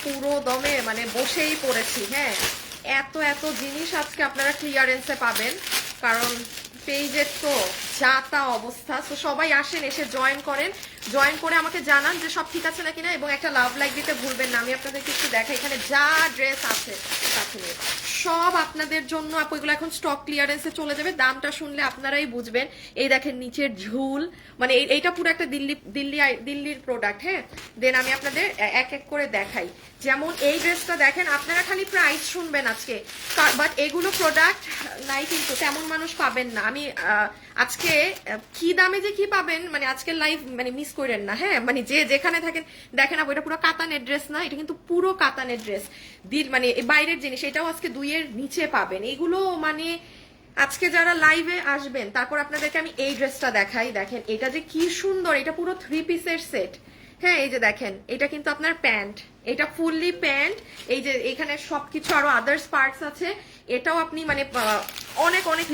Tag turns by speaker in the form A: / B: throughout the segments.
A: পুরো দমে মানে বসেই পড়েছি। হ্যাঁ, এত এত জিনিস আজকে আপনারা ক্লিয়ারেন্সে পাবেন, কারণ পেজের তো যা তা অবস্থা। তো সবাই আসেন, এসে জয়েন করেন, জয়েন করে আমাকে জানান যে সব ঠিক আছে নাকি না, এবং একটা লাভ লাইক দিতে ভুলবেন না। আমি আপনাদেরকে একটু দেখাই এখানে যা ড্রেস আছে সাথে সব আপনাদের জন্য। আপু এগুলো এখন স্টক ক্লিয়ারেন্সে চলে যাবে, দামটা শুনলে আপনারাই বুঝবেন। এই দেখেন নিচের ঝুল, মানে এইটা পুরো একটা দিল্লির প্রোডাক্ট। হ্যাঁ, দেন আমি আপনাদের এক এক করে দেখাই। যেমন এই ড্রেসটা দেখেন, আপনারা খালি প্রাইস শুনবেন আজকে, বাট এগুলো প্রোডাক্ট নাই কিন্তু তেমন মানুষ পাবেন না। আমি আজকে কি দামে যে কি পাবেন, মানে আজকের লাইভ মানে মিস করেন না। হ্যাঁ, মানে যে যেখানে থাকেন দেখেন। আপু এটা পুরো কাতানের ড্রেস না, এটা কিন্তু পুরো কাতানের ড্রেস, মানে বাইরের জিনিস, এটাও আজকে 2 এর নিচে পাবেন। এগুলো মানে আজকে যারা লাইভে আসবেন, তারপর আপনাদেরকে আমি এই ড্রেসটা দেখাই। দেখেন এটা যে কি সুন্দর, এটা পুরো 3 পিসের সেট। হ্যাঁ, এই যে দেখেন, এটা কিন্তু আপনার প্যান্ট, এটা ফুললি প্যান্ট। এই যে এখানে সবকিছু আরো আদার্স পার্টস আছে। এটাও আপনি মানে অনেক অনেক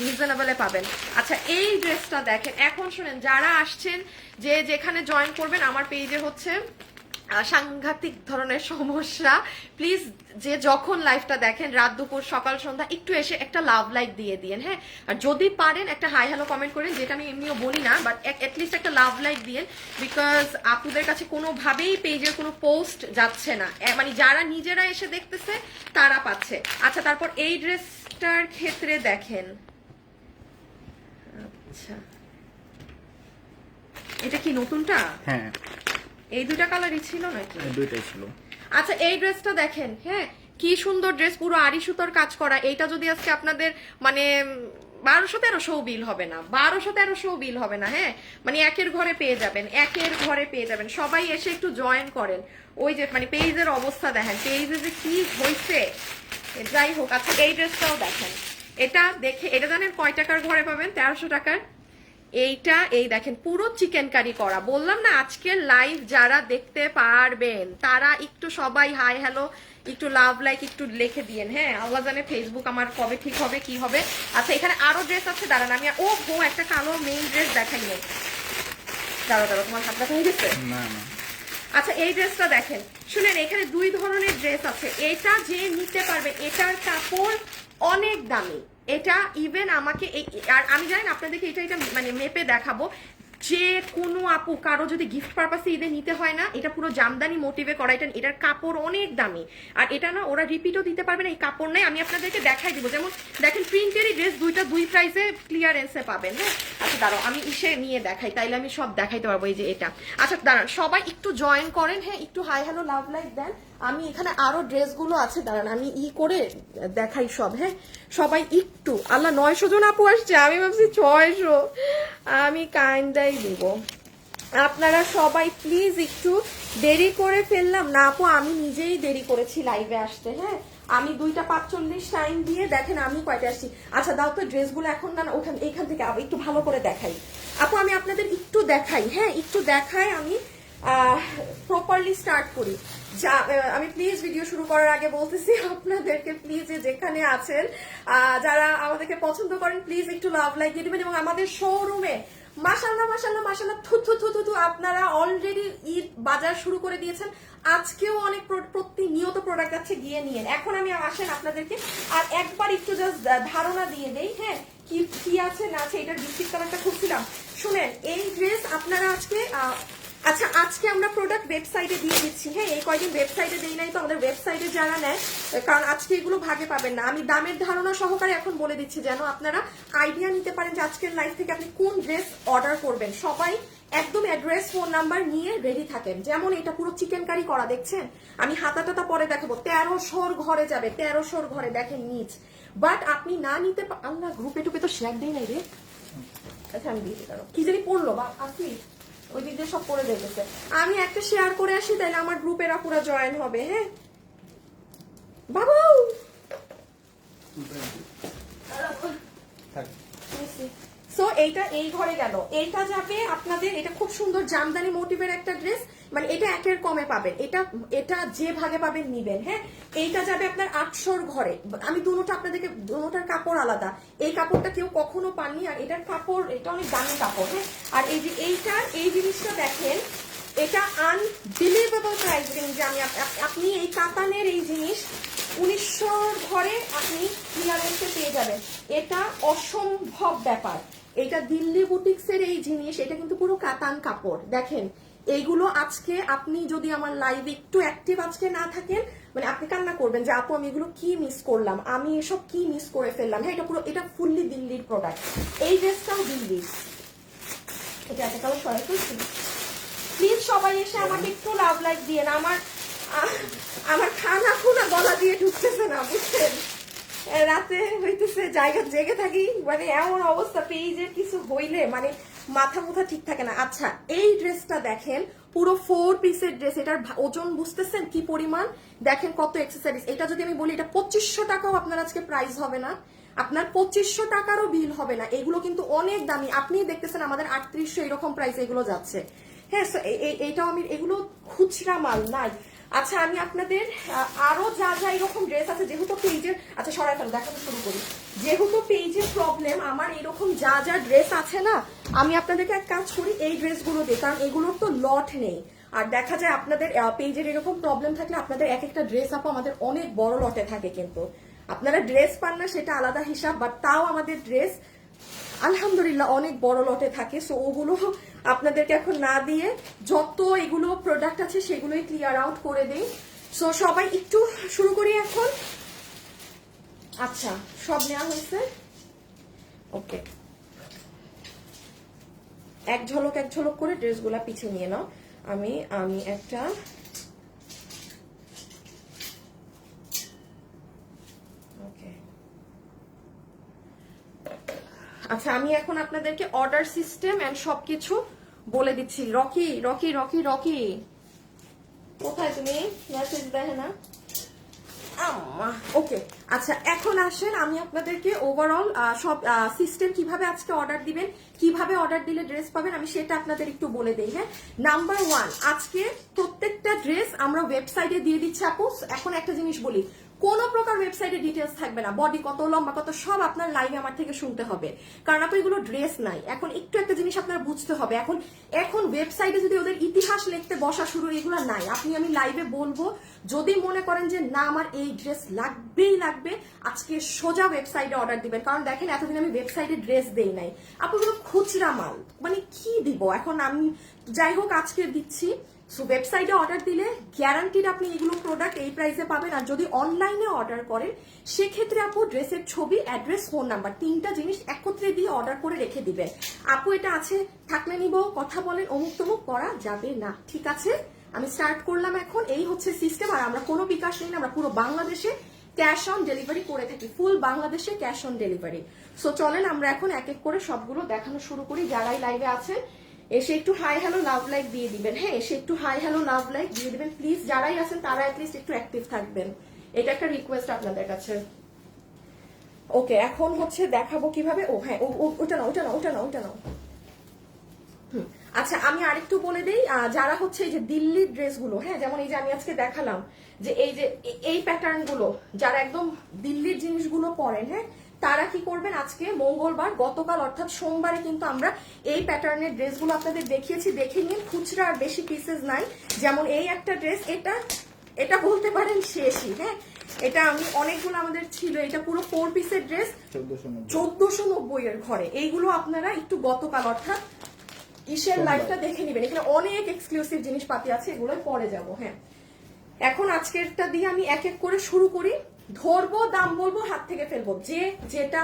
A: রিজনেবলে পাবেন। আচ্ছা, এই ড্রেসটা দেখেন। এখন শুনেন, যারা আসছেন, যে যেখানে জয়েন করবেন, আমার পেজে হচ্ছে সাংঘাতিক ধরনের সমস্যা। প্লিজ যে যখন লাইভটা দেখেন, রাত দুপুর সকাল সন্ধ্যা, একটু এসে একটা লাভ লাইক দিয়ে দিন। হ্যাঁ, আর যদি পারেন একটা হাই হ্যালো কমেন্ট করেন, যেটা আমি এমনিও বলি না, বাট অ্যাটলিস্ট একটা লাভ লাইক দিন। বিকজ আপুদের কাছে কোনোভাবেই পেজের কোনো পোস্ট যাচ্ছে না, মানে যারা নিজেরা এসে দেখতেছে তারা পাচ্ছে। আচ্ছা, তারপর এই ড্রেসটার ক্ষেত্রে দেখেন, আচ্ছা এটা কি নতুনটা?
B: হ্যাঁ,
A: এই দুইটা কালারই ছিল নাকি?
B: দুইটাই ছিল।
A: আচ্ছা, এই ড্রেসটা দেখেন। হ্যাঁ, কি সুন্দর ড্রেস, পুরো আড়ি সুতোর কাজ করা। এইটা যদি আজকে আপনাদের মানে 1200-1300 বিল হবে না, 1200-1300 বিল হবে না। হ্যাঁ, মানে একের ঘরে পেয়ে যাবেন, একের ঘরে পেয়ে যাবেন। সবাই এসে একটু জয়েন করেন। ওই যে মানে পেজের অবস্থা দেখেন, পেজে যে কি হয়েছে। যাই হোক, আচ্ছা এই ড্রেসটাও দেখেন। এটা দেখে, এটা জানেন কয় টাকার ঘরে পাবেন? 1300 টাকার। এইটা এই দেখেন, পুরো চিকেন কারি করা। বললাম না, আজকের লাইভ যারা দেখতে পারবেন তারা একটু সবাই হাই হ্যালো, একটু লাভ লাইক একটু লিখে দিয়েন। হ্যাঁ, আল্লাহ জানে ফেসবুক আমার কবে ঠিক হবে কি হবে। আচ্ছা, এখানে আরো ড্রেস আছে, দাঁড়ান আমি একটা কালো মেইন ড্রেস দেখাই নেই। দাঁড়াও, তোমার হাত ব্যথা হয়ে গেছে?
B: না না।
A: আচ্ছা, এই ড্রেসটা দেখেন। শুনেন, এখানে 2 ধরনের ড্রেস আছে। এটা যে নিতে পারবে, এটার কাপড় অনেক দামি। এটা ইভেন আমাকে আর আমি জানি না আপনাদেরকে এটা মানে মেপে দেখাবো। যে কোনো আপু কারো যদি গিফট পারপাসে ঈদে নিতে হয় না, এটা পুরো জামদানি মোটিভে করা। এটার কাপড় অনেক দামি, আর এটা না ওরা রিপিটও দিতে পারবে না, এই কাপড় নাই। আমি আপনাদেরকে দেখাই দিব। যেমন দেখেন, প্রিন্টেরই ড্রেস, দুইটা 2 প্রাইসে ক্লিয়ারেন্সে পাবেন। হ্যাঁ, আচ্ছা দাঁড়াও আমি ইসে নিয়ে দেখাই, তাইলে আমি সব দেখাইতে পারবো। এই যে এটা। আচ্ছা দাঁড়ান, সবাই একটু জয়েন করেন। হ্যাঁ, একটু হাই হ্যালো লাভ লাইক দেন। আমি এখানে আরো ড্রেসগুলো আছে, দাঁড়ান আমি করে দেখাই সব। হ্যাঁ, সবাই একটু, আল্লাহ 900 জন আপু আসছে, আমি ভাবছি 600। আমি কাইন্ডাই দিব। আপনারা সবাই প্লিজ একটু, দেরি করে ফেললাম না আপু, আমি নিজেই দেরি করেছি লাইভে আসতে। হ্যাঁ, আমি 2:45 টাইম দিয়ে দেখেন আমি কয়টা আসছি। আচ্ছা দাও তো ড্রেসগুলো এখন না, এইখান থেকে একটু ভালো করে দেখাই আপু, আমি আপনাদের একটু দেখাই। হ্যাঁ, একটু দেখাই, আমি প্রপারলি স্টার্ট করি। আমি প্লিজ ভিডিও শুরু করার আগে বলতেছি আপনাদেরকে, প্লিজ যেখানে আছেন, যারা আমাদেরকে পছন্দ করেন, প্লিজ একটু লাভ লাইক দিয়ে দিবেন। এবং আমাদের শোরুমে মাশাআল্লাহ মাশাআল্লাহ মাশাআল্লাহ, থু আপনারা অলরেডি ঈদ বাজার শুরু করে দিয়েছেন। আজকেও অনেক প্রতিনিয়ত প্রোডাক্ট আছে, গিয়ে নিয়ে। এখন আমি আসেন আপনাদেরকে আর একবার একটু জাস্ট ধারণা দিয়ে দেই। হ্যাঁ, কি কি আছে না আছে, এটার বিস্কিট কালারটা খুঁজছিলাম। শুনেন, এই ড্রেস আপনারা আজকে আচ্ছা, আজকে আমরা প্রোডাক্ট ওয়েবসাইটে দিয়ে দিচ্ছি। হ্যাঁ, এই কয়দিন ওয়েবসাইটে দেই নাই, তো আমাদের ওয়েবসাইটে যারা নেয়, কারণ আজকে এগুলো ভাগে পাবেন না। আমি দামের ধারণা সহকারে এখন বলে দিচ্ছি, যেন আপনারা আইডিয়া নিতে পারেন যে আজকের লাইভ থেকে আপনি কোন ড্রেস অর্ডার করবেন। সবাই একদম অ্যাড্রেস ফোন নাম্বার নিয়ে রেডি থাকেন। যেমন এটা পুরো চিকেন কারি করা, দেখছেন? আমি হাতাটা পরে দেখাবো। 1300 ঘরে যাবে, 1300 ঘরে দেখেন নিচ। বাট আপনি না নিতে, আল্লাহ গ্রুপে টুপে তো শেয়ার দেই নাই রে। আচ্ছা আমি দিতে পারো, কি জানি পড়লো বা আসি ওই দিক দিয়ে সব করে দেখেছে। আমি একটা শেয়ার করে আসি, তাহলে আমার গ্রুপেরা পুরো জয়েন হবে। হ্যাঁ বাবু, সো এইটা এই ঘরে গেল। এইটা যাবে আপনাদের, এটা খুব সুন্দর জামদানি মোটিভের একটা ড্রেস, মানে এটা একের কমে পাবেন। এটা যে ভাগে পাবেন নিবেন। হ্যাঁ, এইটা যাবে আপনার 800 ঘরে। আমি দুটোটা আপনাদেরকে, দুটোটার কাপড় আলাদা। এই কাপড়টা কেউ কখনো পাননি, আর এটার কাপড়, এটা অনেক দামি কাপড়। হ্যাঁ, আর এই যে এইটার এই জিনিসটা দেখেন, এটা আনবিলিভেবল প্রাইস রেঞ্জে আমি আপনি এই কাতানের এই জিনিস 1900 ঘরে আপনি ক্লিয়ারেন্সে পেয়ে যাবেন। এটা অসম্ভব ব্যাপার। এটা দিল্লি বুটিক্সের এই জিনিস, এটা কিন্তু পুরো কাতান কাপড়। দেখেন এইগুলো আজকে আপনি যদি আমার লাইভে একটু অ্যাক্টিভ আজকে না থাকেন, মানে আপনি কান্না করবেন যে আপু আমি এগুলো কি মিস করলাম, আমি এসব কি মিস করে ফেললাম। হ্যাঁ, এটা পুরো, এটা ফুললি দিল্লির প্রোডাক্ট। এই ড্রেসটাও দিল্লির। এটা একটা কালার সরাই করছি। প্লিজ সবাই এসে আমাকে একটু লাভ লাইক দিয়ে না, আমার খানা খুনা গলা দিয়ে ঢুকতেছে না, বুঝছেন? রাতে হইতেছে জায়গা জেগে থাকি, মানে এমন অবস্থা পেজের কিছু হইলে মানে মাথা মুথা ঠিক থাকে না। আচ্ছা, এই ড্রেসটা দেখেন, পুরো 4 পিসের ড্রেস। এটার ওজন বুঝতেছেন কি পরিমাণ? দেখেন কত এক্সেসরিজ। এটা যদি আমি বলি এটা 2500 টাকাও আপনার আজকে প্রাইস হবে না, আপনার 2500 টাকারও বিল হবে না। এগুলো কিন্তু অনেক দামি। আপনি দেখতেছেন আমাদের 3800 এরকম প্রাইস এগুলো যাচ্ছে। হ্যাঁ, এইটাও আমি, এগুলো খুচরা মাল নাই। আচ্ছা, আমি আপনাদের আরো যা যা এরকম ড্রেস আছে, যেহেতু পেজের, আচ্ছা সরাই ফেলো, দেখানো শুরু করি। যেহেতু পেজের প্রবলেম, আমার এরকম যা যা ড্রেস আছে না, আমি আপনাদেরকে এক কাজ করি, এই ড্রেসগুলো দিই, কারণ এগুলোর তো লট নেই। আর দেখা যায় আপনাদের পেজের এরকম প্রবলেম থাকলে আপনাদের এক একটা ড্রেস আপু আমাদের অনেক বড় লটে থাকে, কিন্তু আপনারা ড্রেস পান না সেটা আলাদা হিসাব, বাট তাও আমাদের ড্রেস আলহামদুলিল্লাহ অনেক বড় লটে থাকে। সো ওগুলো আপনাদেরকে এখন না দিয়ে যত এগুলো প্রোডাক্ট আছে সেগুলোই ক্লিয়ার আউট করে দিই। সো সবাই একটু শুরু করি এখন। আচ্ছা, সব নেওয়া হয়েছে, ওকে। এক ঝলক করে ড্রেসগুলা পিছিয়ে নিয়ে নাও। আমি একটা আচ্ছা, আমি এখন আপনাদেরকে অর্ডার সিস্টেম এন্ড সবকিছু বলে দিচ্ছি। রকি রকি রকি রকি কোথায় তুমি? মেসেজ দেখে না। ওকে, আচ্ছা এখন আসেন আমি আপনাদেরকে ওভারঅল সব সিস্টেম, কিভাবে আজকে অর্ডার দিবেন, কিভাবে অর্ডার দিলে ড্রেস পাবেন, আমি সেটা আপনাদের একটু বলে দেই। হ্যাঁ, নাম্বার 1, আজকে প্রত্যেকটা ড্রেস আমরা ওয়েবসাইটে দিয়ে দিচ্ছি আপু। এখন একটা জিনিস বলি, কোনো প্রকার ওয়েবসাইটে ডিটেলস থাকবে না, বডি কত, লম্বা কত, সব আপনার লাইভে আমার থেকে শুনতে হবে, কারণ আপু এগুলো ড্রেস নাই। এখন একটু একটা জিনিস আপনারা বুঝতে হবে, এখন ওয়েবসাইটে যদি ওদের ইতিহাস লিখতে বসা শুরু, এগুলো নাই। আমি লাইভে বলবো, যদি মনে করেন যে না আমার এই ড্রেস লাগবেই লাগবে, আজকে সোজা ওয়েবসাইটে অর্ডার দিবেন। কারণ দেখেন এতদিন আমি ওয়েবসাইটে ড্রেস দেই নাই, আপু এগুলো খুচরা মাল, মানে কি দিব এখন আমি, যাই হোক আজকে দিচ্ছি। সো ওয়েবসাইটে অর্ডার দিলে গ্যারান্টিড আপনি এগুলো প্রোডাক্ট এই প্রাইসে পাবেন। আর যদি অনলাইনে অর্ডার করেন সেক্ষেত্রে আপু ড্রেসের ছবি, অ্যাড্রেস, ফোন নাম্বার, 3টা জিনিস একত্রে দিয়ে অর্ডার করে রেখে দিবেন। আপু এটা আছে থাকলে নিব, কথা বলেন, অমুক তমুক করা যাবে না, ঠিক আছে? আমি স্টার্ট করলাম এখন। এই হচ্ছে সিস্টেম। আর আমরা কোনো বিকাশ নেই না, আমরা পুরো বাংলাদেশে ক্যাশ অন ডেলিভারি করে থাকি, ফুল বাংলাদেশে ক্যাশ অন ডেলিভারি। সো চলেন আমরা এখন এক এক করে সবগুলো দেখানো শুরু করি। যারাই লাইভে আছেন এসে একটু হাই হ্যালো লাভ লাইক দিয়ে দিবেন। হ্যাঁ, এসে একটু হাই হ্যালো লাভ লাইক দিয়ে দিবেন প্লিজ। যারাই আছেন তারা অ্যাটলিস্ট একটু অ্যাক্টিভ থাকবেন, এটা একটা রিকোয়েস্ট আপনাদের কাছে। ওকে, এখন হচ্ছে দেখাবো কিভাবে। ও হ্যাঁ, ওটা নাও। আচ্ছা, আমি আরেকটু বলে দেই, যারা হচ্ছে এই যে দিল্লির ড্রেসগুলো, হ্যাঁ যেমন এই যে আমি আজকে দেখালাম যে এই প্যাটার্ন গুলো, যারা একদম দিল্লির জিনিসগুলো পরেন, হ্যাঁ তারা কি করবেন, আজকে মঙ্গলবার, গতকাল অর্থাৎ সোমবারে কিন্তু আমরা এই প্যাটার্নের ড্রেসগুলো আপনাদের দেখিয়েছি, দেখে নিন। খুচরা আর বেশি পিসেস নাই। যেমন এই একটা ড্রেস, এটা বলতে পারেন শেষই। হ্যাঁ, এটা আমি অনেকগুলো আমাদের ছিল, এটা পুরো 4 পিসের ড্রেস 1490 এর ঘরে। এইগুলো আপনারা একটু গতকাল অর্থাৎ ইসের লাইভটা দেখে নিবেন, এখানে অনেক এক্সক্লুসিভ জিনিসপাতি আছে, এগুলো পরে যাব। হ্যাঁ, এখন আজকেরটা দিয়ে আমি এক এক করে শুরু করি, ধরবো, দাম বলবো, হাত থেকে ফেলবো, যে যেটা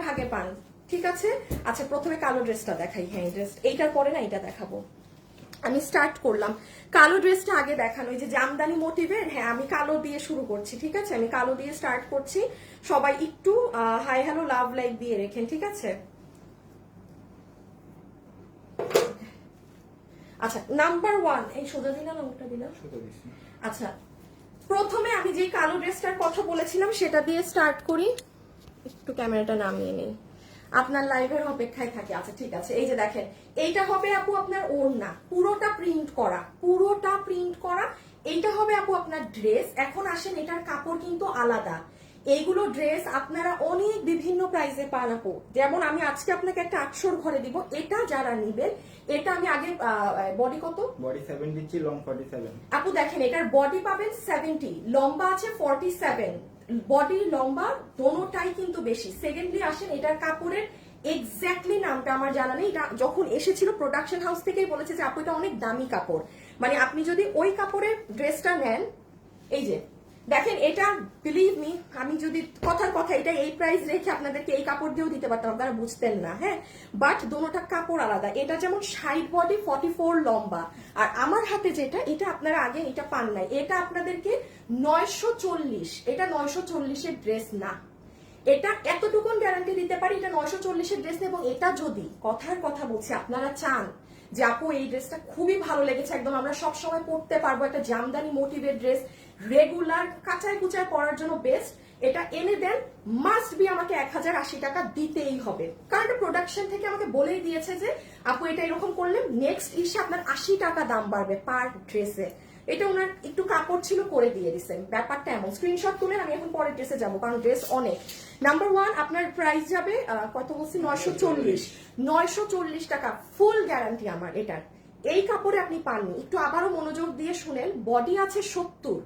A: ভাগে পান, ঠিক আছে? আচ্ছা, প্রথমে কালো ড্রেসটা দেখাই। হ্যাঁ, ড্রেস এইটার পরে না এটা দেখাবো। আমি স্টার্ট করলাম কালো ড্রেসটা আগে দেখানো, এই যে জামদানি মোটিভের। হ্যাঁ, আমি কালো দিয়ে শুরু করছি, ঠিক আছে? আমি কালো দিয়ে স্টার্ট করছি। সবাই একটু হাই হ্যালো লাভ লাইক দিয়ে রেখেন, ঠিক আছে? আচ্ছা, নাম্বার 1, এই সোজা দিলাম, ওটা দিলাম। আচ্ছা, প্রথমে আমি যে কালো ড্রেসটার কথা বলেছিলাম সেটা দিয়ে স্টার্ট করি। একটু ক্যামেরাটা নামিয়ে নিই, আপনার লাইভের অপেক্ষায় থাকে। আচ্ছা ঠিক আছে, এই যে দেখেন, এইটা হবে আপু আপনার ওড়না, পুরোটা প্রিন্ট করা। এইটা হবে আপু আপনার ড্রেস। এখন আসেন, এটার কাপড় কিন্তু আলাদা। এইগুলো ড্রেস আপনারা অনেক বিভিন্ন প্রাইসে পান আপু। যেমন আমি আজকে আপনাকে একটা 800 ঘরে দিব, এটা যারা নিবেন, এটা আমি আগে বডি কত,
B: বডি 7 দিচ্ছি, লং 47।
A: আপু দেখেন এটার বডি পাবেন 70, লম্বা আছে 47, বডি লম্বা দোনোটাই কিন্তু বেশি। সেকেন্ডলি আসেন এটার কাপড়ের এক্স্যাক্টলি নামটা আমার জানা নেই, এটা যখন এসেছিল প্রোডাকশন হাউস থেকেই বলেছে যে আপু এটা অনেক দামি কাপড়, মানে আপনি যদি ওই কাপড়ের ড্রেসটা নেন, এই যে দেখেন এটা বিলিভ মি, আমি যদি কথার কথা এটা এই প্রাইস রেখে আপনাদেরকে এই কাপড় দিয়েও দিতে পারতাম, আপনারা বুঝতেন না, হ্যাঁ, বাট দোনোটা কাপড় আলাদা। এটা যেমন সাইড বডি 44 লম্বা, আর আমার হাতে যেটা, এটা আপনারা আগে এটা পান নাই, এটা আপনাদেরকে 940, এটা 940 এর ড্রেস না, এটা এতটুকুন গ্যারান্টি দিতে পারি এটা 940 এর ড্রেস। এবং এটা যদি কথার কথা বলছি আপনারা চান যে আপু এই ড্রেসটা খুবই ভালো লেগেছে, একদম আমরা সব সময় পরতে পারবো, একটা জামদানি মোটিভের ড্রেস, রেগুলার কাঁচায় কুচায় পরার জন্য বেস্ট, এটা এনে দেন, মাস্ট বি আমাকে 1080 টাকা দিতেই হবে, কারণ প্রোডাকশন থেকে আমাকে বলেই দিয়েছে যে আপু এটা এরকম করলে নেক্সট ইসে আপনার 80 টাকা দাম বাড়বে পার ড্রেসে। এটা ওনার একটু কাপড় ছিল করে দিয়ে দিচ্ছেন, ব্যাপারটা এমন। স্ক্রিনশট তুলেন, আমি এখন পরের ড্রেসে যাবো কারণ ড্রেস অনেক। নাম্বার 1 আপনার প্রাইস যাবে কত বলছি, 940 টাকা, ফুল গ্যারান্টি আমার এটার। এই কাপড়ে আপনি পাননি, একটু আবারও মনোযোগ দিয়ে শুনেন, বডি আছে 70,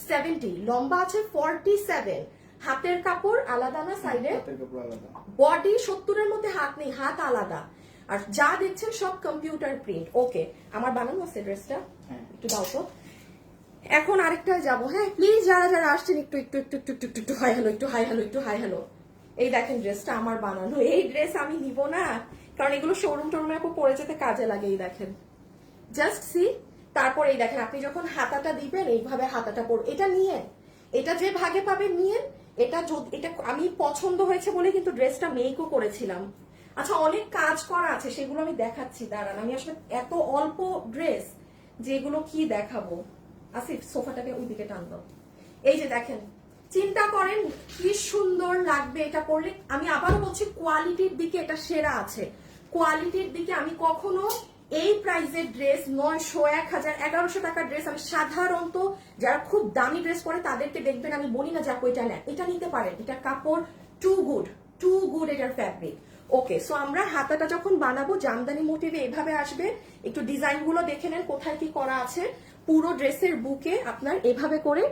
A: 70, লম্বা আছে 47, হাতের কাপড় আলাদা না সাইডে, বডি 70 এর মধ্যে হাত নেই, হাত আলাদা, আর যা দেখছেন সব কম্পিউটার প্রিন্ট। ওকে, আমার বানানো আছে ড্রেসটা, একটু দাও তো। এখন আরেকটা যাবো, হ্যাঁ প্লিজ যারা যারা আসছেন একটু একটু একটু একটু একটু একটু হাই হ্যালো, একটু হাই হ্যালো, একটু হাই হ্যালো। এই দেখেন ড্রেসটা আমার বানানো, এই ড্রেস আমি নিব না, কারণ এগুলো শোরুম টোরুমে আপু পরে যেতে কাজে লাগে। এই দেখেন জাস্ট সি, তারপর এই দেখেন আপনি যখন হাতাটা দিবেন এইভাবে হাতাটা পর, এটা নিয়ে, এটা যে ভাগে পাবেন নিয়ে, এটা এটা আমি পছন্দ হয়েছে বলে কিন্তু ড্রেসটা মেকও করেছিলাম। আচ্ছা অনেক কাজ করা আছে, সেগুলো আমি দেখাচ্ছি, দাঁড়ান, আমি আসলে এত অল্প ড্রেস যেগুলো কি দেখাবো। আসিফ সোফাটাকে ওইদিকে টান দাও। এই যে দেখেন, চিন্তা করেন কি সুন্দর লাগবে এটা পরলে। আমি আবারও বলছি কোয়ালিটির দিকে এটা সেরা আছে, কোয়ালিটির দিকে আমি কখনো এই প্রাইসের ড্রেস 900, 1000, 1100 টাকার ড্রেস আমি সাধারণত যারা খুব দামি ড্রেস পরে তাদেরকে দেখবেন আমি বলি না যে আপু এটা নেন, এটা নিতে পারেন, এটা কাপড় টু গুড এটার ফ্যাব্রিক। ওকে, সো আমরা হাতাটা যখন বানাবো জামদানি মোটিভে এভাবে আসবে, একটু ডিজাইন গুলো দেখে নেন কোথায় কি করা আছে। পুরো ড্রেসের বুকে আপনার এভাবে করে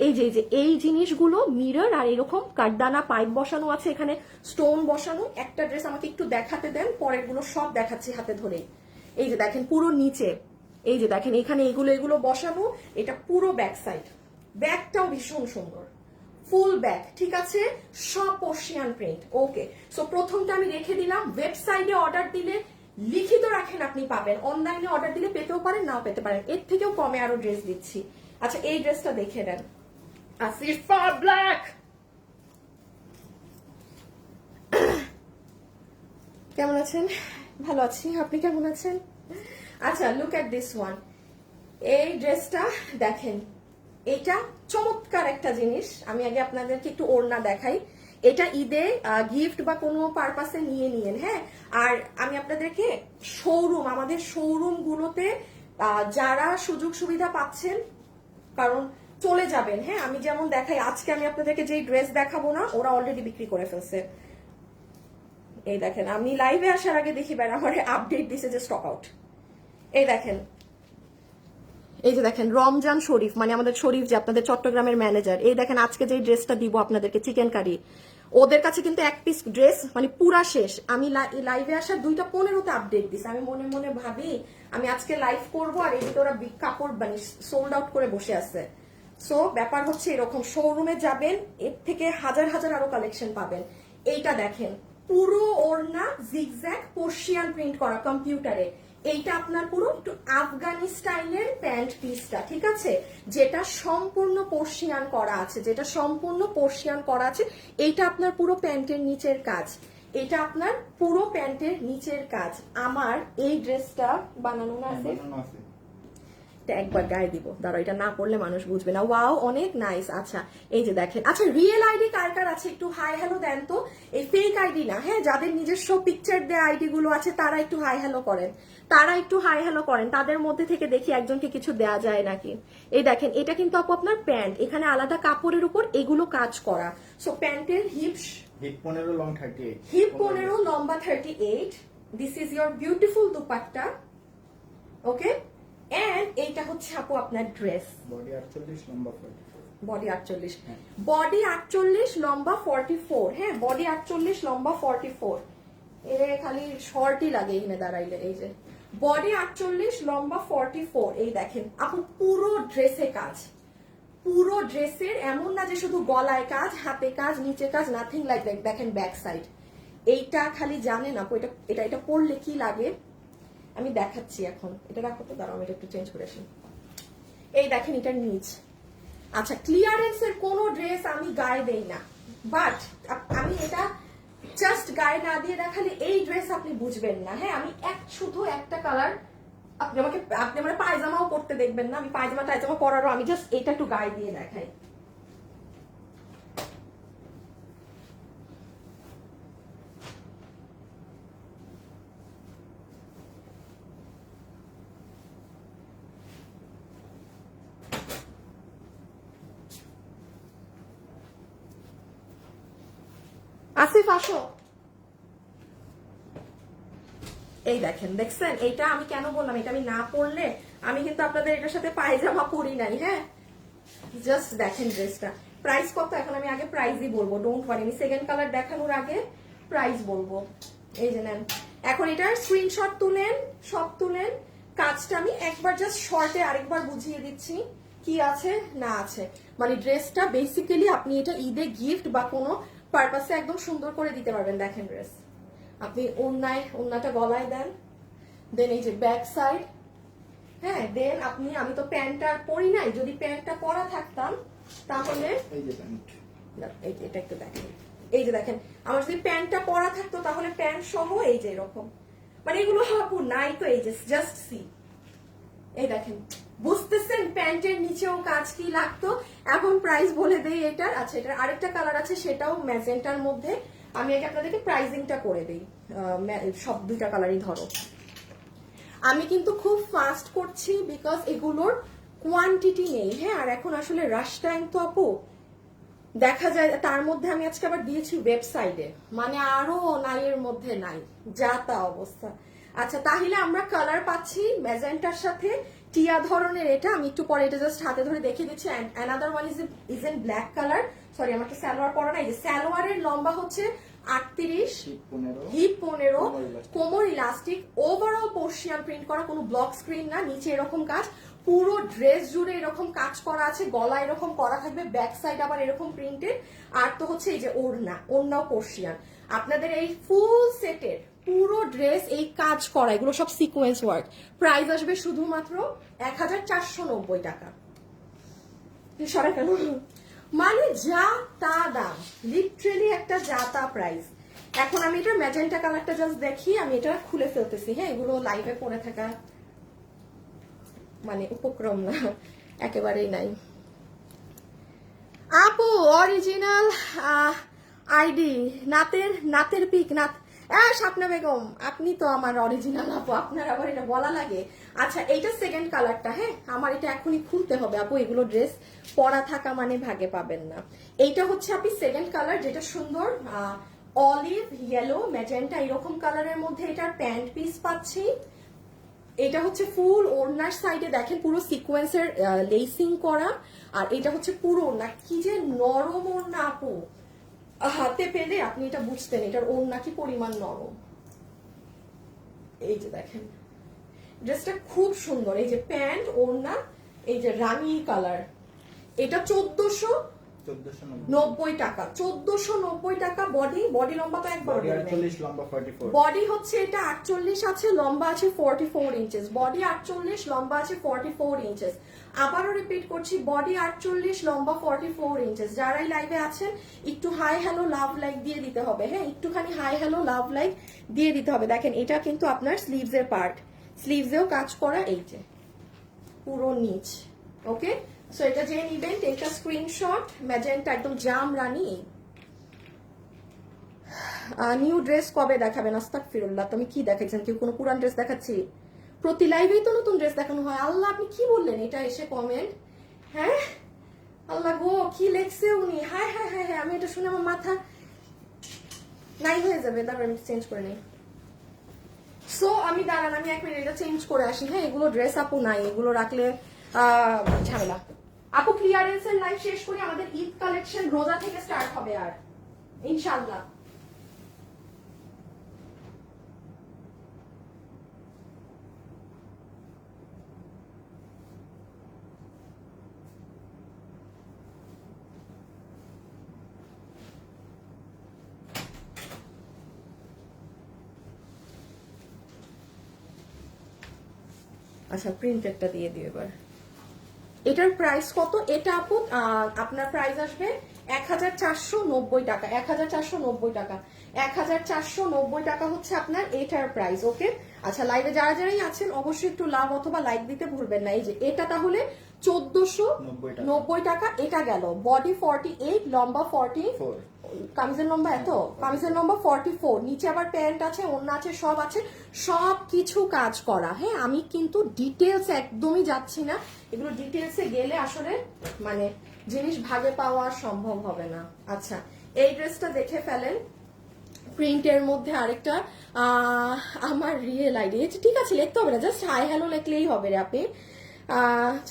A: এই যে এই জিনিসগুলো মিরর আর এরকম কাঠদানা পাইপ বসানো আছে, এখানে স্টোন বসানো। একটা ড্রেস আমাকে একটু দেখাতে দেন, পরের গুলো সব দেখাচ্ছি হাতে ধরে। এই যে দেখেন পুরো নিচে, এই যে দেখেন এখানে এগুলো বসানো, এটা পুরো ব্যাক সাইড, ব্যাকটাও ভীষণ সুন্দর, ফুল ব্যাক, ঠিক আছে, সব পার্সিয়ান প্রিন্ট। ওকে, সো প্রথমটা আমি রেখে দিলাম। ওয়েবসাইটে অর্ডার দিলে লিখিত রাখেন আপনি পাবেন, অনলাইনে অর্ডার দিলে পেতেও পারেন নাও পেতে পারেন, এর থেকেও কমে আরো ড্রেস দিচ্ছি। আচ্ছা এই ড্রেসটা দেখে নেন, আসিফা ব্ল্যাক, কেমন আছেন? ভালো আছি, আপনি কেমন আছেন? আচ্ছা লুক এট দিস ওয়ান, এই ড্রেসটা দেখেন, এটা চমৎকার একটা জিনিস। আমি আগে আপনাদেরকে একটু ওড়না দেখাই, এটা ঈদে গিফট বা কোনো পারপাসে নিয়ে নিয়েন, হ্যাঁ। আর আমি আপনাদেরকে শোরুম, আমাদের শোরুম গুলোতে যারা সুযোগ সুবিধা পাচ্ছেন, কারণ চলে যাবেন, হ্যাঁ, আমি যেমন দেখাই, আজকে আমি আপনাদেরকে যে ড্রেস দেখাবো না ওরা অলরেডি বিক্রি করে ফেলছে। এই দেখেন, আমি লাইভে আসার আগে দেখি বের আমার আপডেট দিছে যে স্টক আউট। এই দেখেন, এই যে দেখেন রমজান শরীফ, মানে আমাদের শরীফ যে আপনাদের চট্টগ্রামের ম্যানেজার, এই দেখেন আজকে যে ড্রেসটা দিব আপনাদেরকে চিকেন কারি, ওদের কাছে কিন্তু এক পিস ড্রেস মানে পুরা শেষ। আমি লাইভে আসার 2:15 আপডেট দিছি, আমি মনে মনে ভাবি আমি আজকে লাইভ করবো, আর এদিকে ওরা কাপড় মানে সোল্ড আউট করে বসে আছে। সো ব্যাপার হচ্ছে এরকম, শোরুমে যাবেন এর থেকে হাজার হাজার আরো কালেকশন পাবেন। এইটা দেখেন পুরো ওড়না জিগজ্যাগ পার্সিয়ান প্রিন্ট করা কম্পিউটারে, এইটা আপনার পুরো একটু আফগানি স্টাইলের প্যান্ট পিসটা, ঠিক আছে, যেটা সম্পূর্ণ পার্সিয়ান করা আছে, যেটা সম্পূর্ণ পার্সিয়ান করা আছে। এইটা আপনার পুরো প্যান্টের নিচের কাজ, এটা আপনার পুরো প্যান্টের নিচের কাজ। আমার এই ড্রেসটা বানানো না আছে, এটা একবার গায়ে দিব, দাঁড়া, এটা না পড়লে মানুষ বুঝবে না। ওয়াও, অনেক নাইস। আচ্ছা এই যে দেখেন, আচ্ছা রিয়েল আইডি কার কার আছে একটু হাই হ্যালো দেন তো, এই ফেক আইডি না, হ্যাঁ, যাদের নিজস্ব পিকচার দেওয়া আইডি গুলো আছে তারা একটু হাই হ্যালো করেন, তারা একটু হাই হ্যালো করেন, তাদের মধ্যে থেকে দেখি একজনকে কিছু দেয়া যায় নাকি। এই দেখেন, এটা কিন্তু আপু আপনার প্যান্ট, এখানে আলাদা কাপড়ের উপর এগুলো কাজ করা। সো প্যান্টের
B: হিপ 15 লং 38,
A: হিপ 15 লম্বা 38। This is your beautiful dupatta, okay. And এইটা হচ্ছে আপু আপনার ড্রেস,
B: বডি 48 লম্বা 44,
A: বডি 48, বডি 48 লম্বা 44, হ্যাঁ বডি 48 লম্বা 44। এর খালি শর্টই লাগে এখানে দাঁড়াইলে। এই যে বডি 48 লম্বা 44, এই দেখেন আপু পুরো ড্রেসে কাজ, পুরো ড্রেসের, এমন না যে শুধু গলায় কাজ, হাতে কাজ, নিচে কাজ, নাথিং লাইক দ্যাট। দেখেন ব্যাক সাইড, এইটা খালি জানেন আপু এটা এটা এটা পরলে কি লাগে আমি দেখাচ্ছি এখন। এটা রাখো তো, দাঁড়াও আমি এটা একটু চেঞ্জ করে আসি। এই দেখেন এটার নিচ। আচ্ছা ক্লিয়ারেন্সের কোনো ড্রেস আমি গায়ে দেই না, বাট আমি এটা জাস্ট গায়ে না দিয়ে দেখালে এই ড্রেস আপনি বুঝবেন না। হ্যাঁ আমি শুধু একটা কালার, আপনি আমার পায়জামাও পরতে দেখবেন না, আমি পায়জামা টায়জামা পরারও আমি জাস্ট এটা একটু গায়ে দিয়ে দেখাই। আসিফ আসো। এই দেখেন, দেখছেন এইটা আমি কেন বললাম এটা আমি না পরলে, আমি কিন্তু আপনাদের এটার সাথে পায়জামা পরি নাই, হ্যাঁ জাস্ট দেখেন ড্রেসটা। প্রাইস কত এখন আমি আগে প্রাইসই বলবো, ডোন্ট ওয়ারি, আমি সেকেন্ড কালার দেখানোর আগে প্রাইস বলবো। এই যে নেন, এখন এটার স্ক্রিনশট তুলেন, সব তুলেন, কাজটা আমি একবার জাস্ট শর্টে আরেকবার বুঝিয়ে দিচ্ছি কি আছে না আছে। মানে ড্রেসটা বেসিক্যালি আপনি এটা ঈদে গিফট বা কোনো পারপাসে একদম সুন্দর করে দিতে পারবেন। দেখেন ড্রেস আপনি ওড়নাটা গলায় দেন, দেন এই যে ব্যাক সাইড, হ্যাঁ দেন আপনি, আমি তো প্যান্টটা পরি নাই, যদি প্যান্টটা পরা থাকতাম তাহলে
B: এই যে প্যান্ট,
A: এটা একটু দেখেন, এই যে দেখেন আমার যদি প্যান্টটা পরা থাকতো তাহলে প্যান্ট সহ এই যে এরকম, মানে এগুলো হাপু নাই তো, এই যে জাস্ট সি, এই দেখেন বুঝতেছেন প্যান্টের নিচেও কাজ কি লাগতো। এখন প্রাইস বলে দেই এটার। আচ্ছা এটার আরেকটা কালার আছে, সেটাও ম্যাজেন্টার মধ্যে, আমি আগে আপনাদেরকে প্রাইজিংটা করে দিই। সব দুইটা কালারই ধরো, আমি কিন্তু খুব ফাস্ট করছি বিকজ এগুলোর কোয়ান্টিটি নেই, হ্যাঁ আর এখন আসলে রাশ টাইম তো আপু, দেখা যায় তার মধ্যে আমি আজকে আবার দিয়েছি ওয়েবসাইটে, মানে আরো নাই এর মধ্যে নাই, যা তা অবস্থা। আচ্ছা তাহলে আমরা কালার পাচ্ছি ম্যাজেন্টার সাথে টিয়া ধরনের, এটা আমি একটু পরে এটা জাস্ট হাতে ধরে দেখে দিচ্ছি। Another one is in black colour, sorry আমার তো সালোয়ার পরা না, এই যে সালোয়ারের লম্বা হচ্ছে 38, হিপ 15, কোমর ইলাস্টিক, ওভারঅল পোর্শিয়ান প্রিন্ট করা, কোনো ব্লক স্ক্রিন না, নিচে এরকম কাজ, পুরো ড্রেস জুড়ে এরকম কাজ করা আছে, গলা এরকম করা থাকবে, ব্যাক সাইড আবার এরকম প্রিন্টেড, আর তো হচ্ছে এই যে ওড়নাও পোর্শিয়ান। আপনাদের এই ফুল সেটের পুরো ড্রেস এই কাজ করা, এগুলো সব সিকোয়েন্স ওয়ার্ক। প্রাইস আসবে শুধুমাত্র 1490 টাকা। মানে যা তা দাম, লিটারেলি একটা যা তা প্রাইস। এখন আমি এটা ম্যাজেন্টা কালারটা জাস্ট দেখি, আমি এটা খুলে ফেলতেছি, হ্যাঁ এগুলো লাইভে পরে থাকা মানে উপক্রম না, একেবারেই নাই। আপু অরিজিনাল আইডি নাতের পিক, স্বপ্না বেগম আপনি তো আমার অরিজিনাল আপু, আপনার আবার এটা বলা লাগে। আচ্ছা এইটা সেকেন্ড কালারটা, হ্যাঁ আমার এটা এখনই খুলতে হবে আপু, এগুলো ড্রেস পরা থাকা মানে ভাগে পাবেন না। এইটা হচ্ছে আপনি সেকেন্ড কালার, যেটা সুন্দর অলিভ ইয়েলো ম্যাজেন্টা এরকম কালারের মধ্যে এটার প্যান্ট পিস পাচ্ছি। এটা হচ্ছে ফুল ওড়নার সাইডে দেখেন পুরো সিকোয়েন্সের লেসিং করা, আর এটা হচ্ছে পুরো ওড়না, কি যে নরম ওড়না আপু, হাতে পেলে আপনি এটা বুঝতেন এটার ওড়না কি পরিমাণ নরম। এই যে দেখেন ড্রেসটা খুব সুন্দর, এই যে প্যান্ট ওড়না, এই যে রানী কালার, এটা 1490 টাকা, 1490 টাকা। বডি লম্বা তো একবার,
B: 48 লম্বা 44,
A: বডি হচ্ছে এটা 48 আছে, লম্বা আছে 44 ইঞ্চেস, বডি 48 লম্বা আছে 44 ইঞ্চেস। আবারও রিপিট করছি, বডি 48 লম্বা 44 ইঞ্চেস। যারাই লাইভে আছেন একটু হাই হ্যালো লাভ লাইক দিয়ে দিতে হবে, হ্যাঁ একটুখানি হাই হ্যালো লাভ লাইক দিয়ে দিতে হবে। দেখেন এটা কিন্তু আপনার স্লিভস এর পার্ট, স্লিভসেও কাজ করা, এই যে পুরো নিচ। ওকে, সো এটা যে নিবেন এটা স্ক্রিনশট, ম্যাজেন্টা একদম জাম রানী। নিউ ড্রেস কবে দেখাবেন? আস্তাগফিরুল্লাহ, তুমি কি দেখাচ্ছেন? কেউ কোনো পুরান ড্রেস দেখাচ্ছি? প্রতি লাইভেই তো নতুন ড্রেস দেখানো হয়। আল্লাহ, আপনি কি বললেন এটা এসে কমেন্ট? হ্যাঁ আল্লাহ গো, কি লেখছে উনি? হায় হায় হায় হায়, আমি এটা শুনে আমার মাথা নাই হয়ে যাবে। তারপর আমি চেঞ্জ করে নিই। সো আমি দাঁড়ান, আমি 1 মিনিট এটা চেঞ্জ করে আসি। হ্যাঁ, এগুলো ড্রেস আপু নাই, এগুলো রাখলে ঝামেলা। আপু ক্লিয়ারেন্সের লাইভ শেষ করি, আমাদের ঈদ কালেকশন রোজা থেকে স্টার্ট হবে আর ইনশাআল্লাহ। আচ্ছা, প্রিন্টেডটা দিয়ে দিও এবার। এটার প্রাইস কত? এটা আপু আপনার প্রাইস আসবে 1490 টাকা। 1490 টাকা, 1490 টাকা হচ্ছে আপনার এটার প্রাইস। ওকে, আচ্ছা লাইভে যারা যারাই আছেন অবশ্যই একটু লাভ অথবা লাইক দিতে ভুলবেন না। এই যে এটা তাহলে 1490 টাকা। এটা গেল বডি 48, লম্বা 44, কামিজের লম্বা এত, কামিজের লম্বা 44, নিচে আবার প্যান্ট আছে, ওড়না আছে, সব আছে, সব কিছু কাজ করা। হ্যাঁ, আমি কিন্তু ডিটেলস একদমই যাচ্ছি না, এগুলো ডিটেলসে গেলে আসলে মানে জিনিস ভাগে পাওয়া সম্ভব হবে না। আচ্ছা, এই ড্রেসটা দেখে ফেলেন, প্রিন্টের মধ্যে আরেকটা আমার রিয়েল আইডি। ঠিক আছে, লিখতে হবে না, জাস্ট হাই হ্যালো লিখলেই হবে রে আপনি।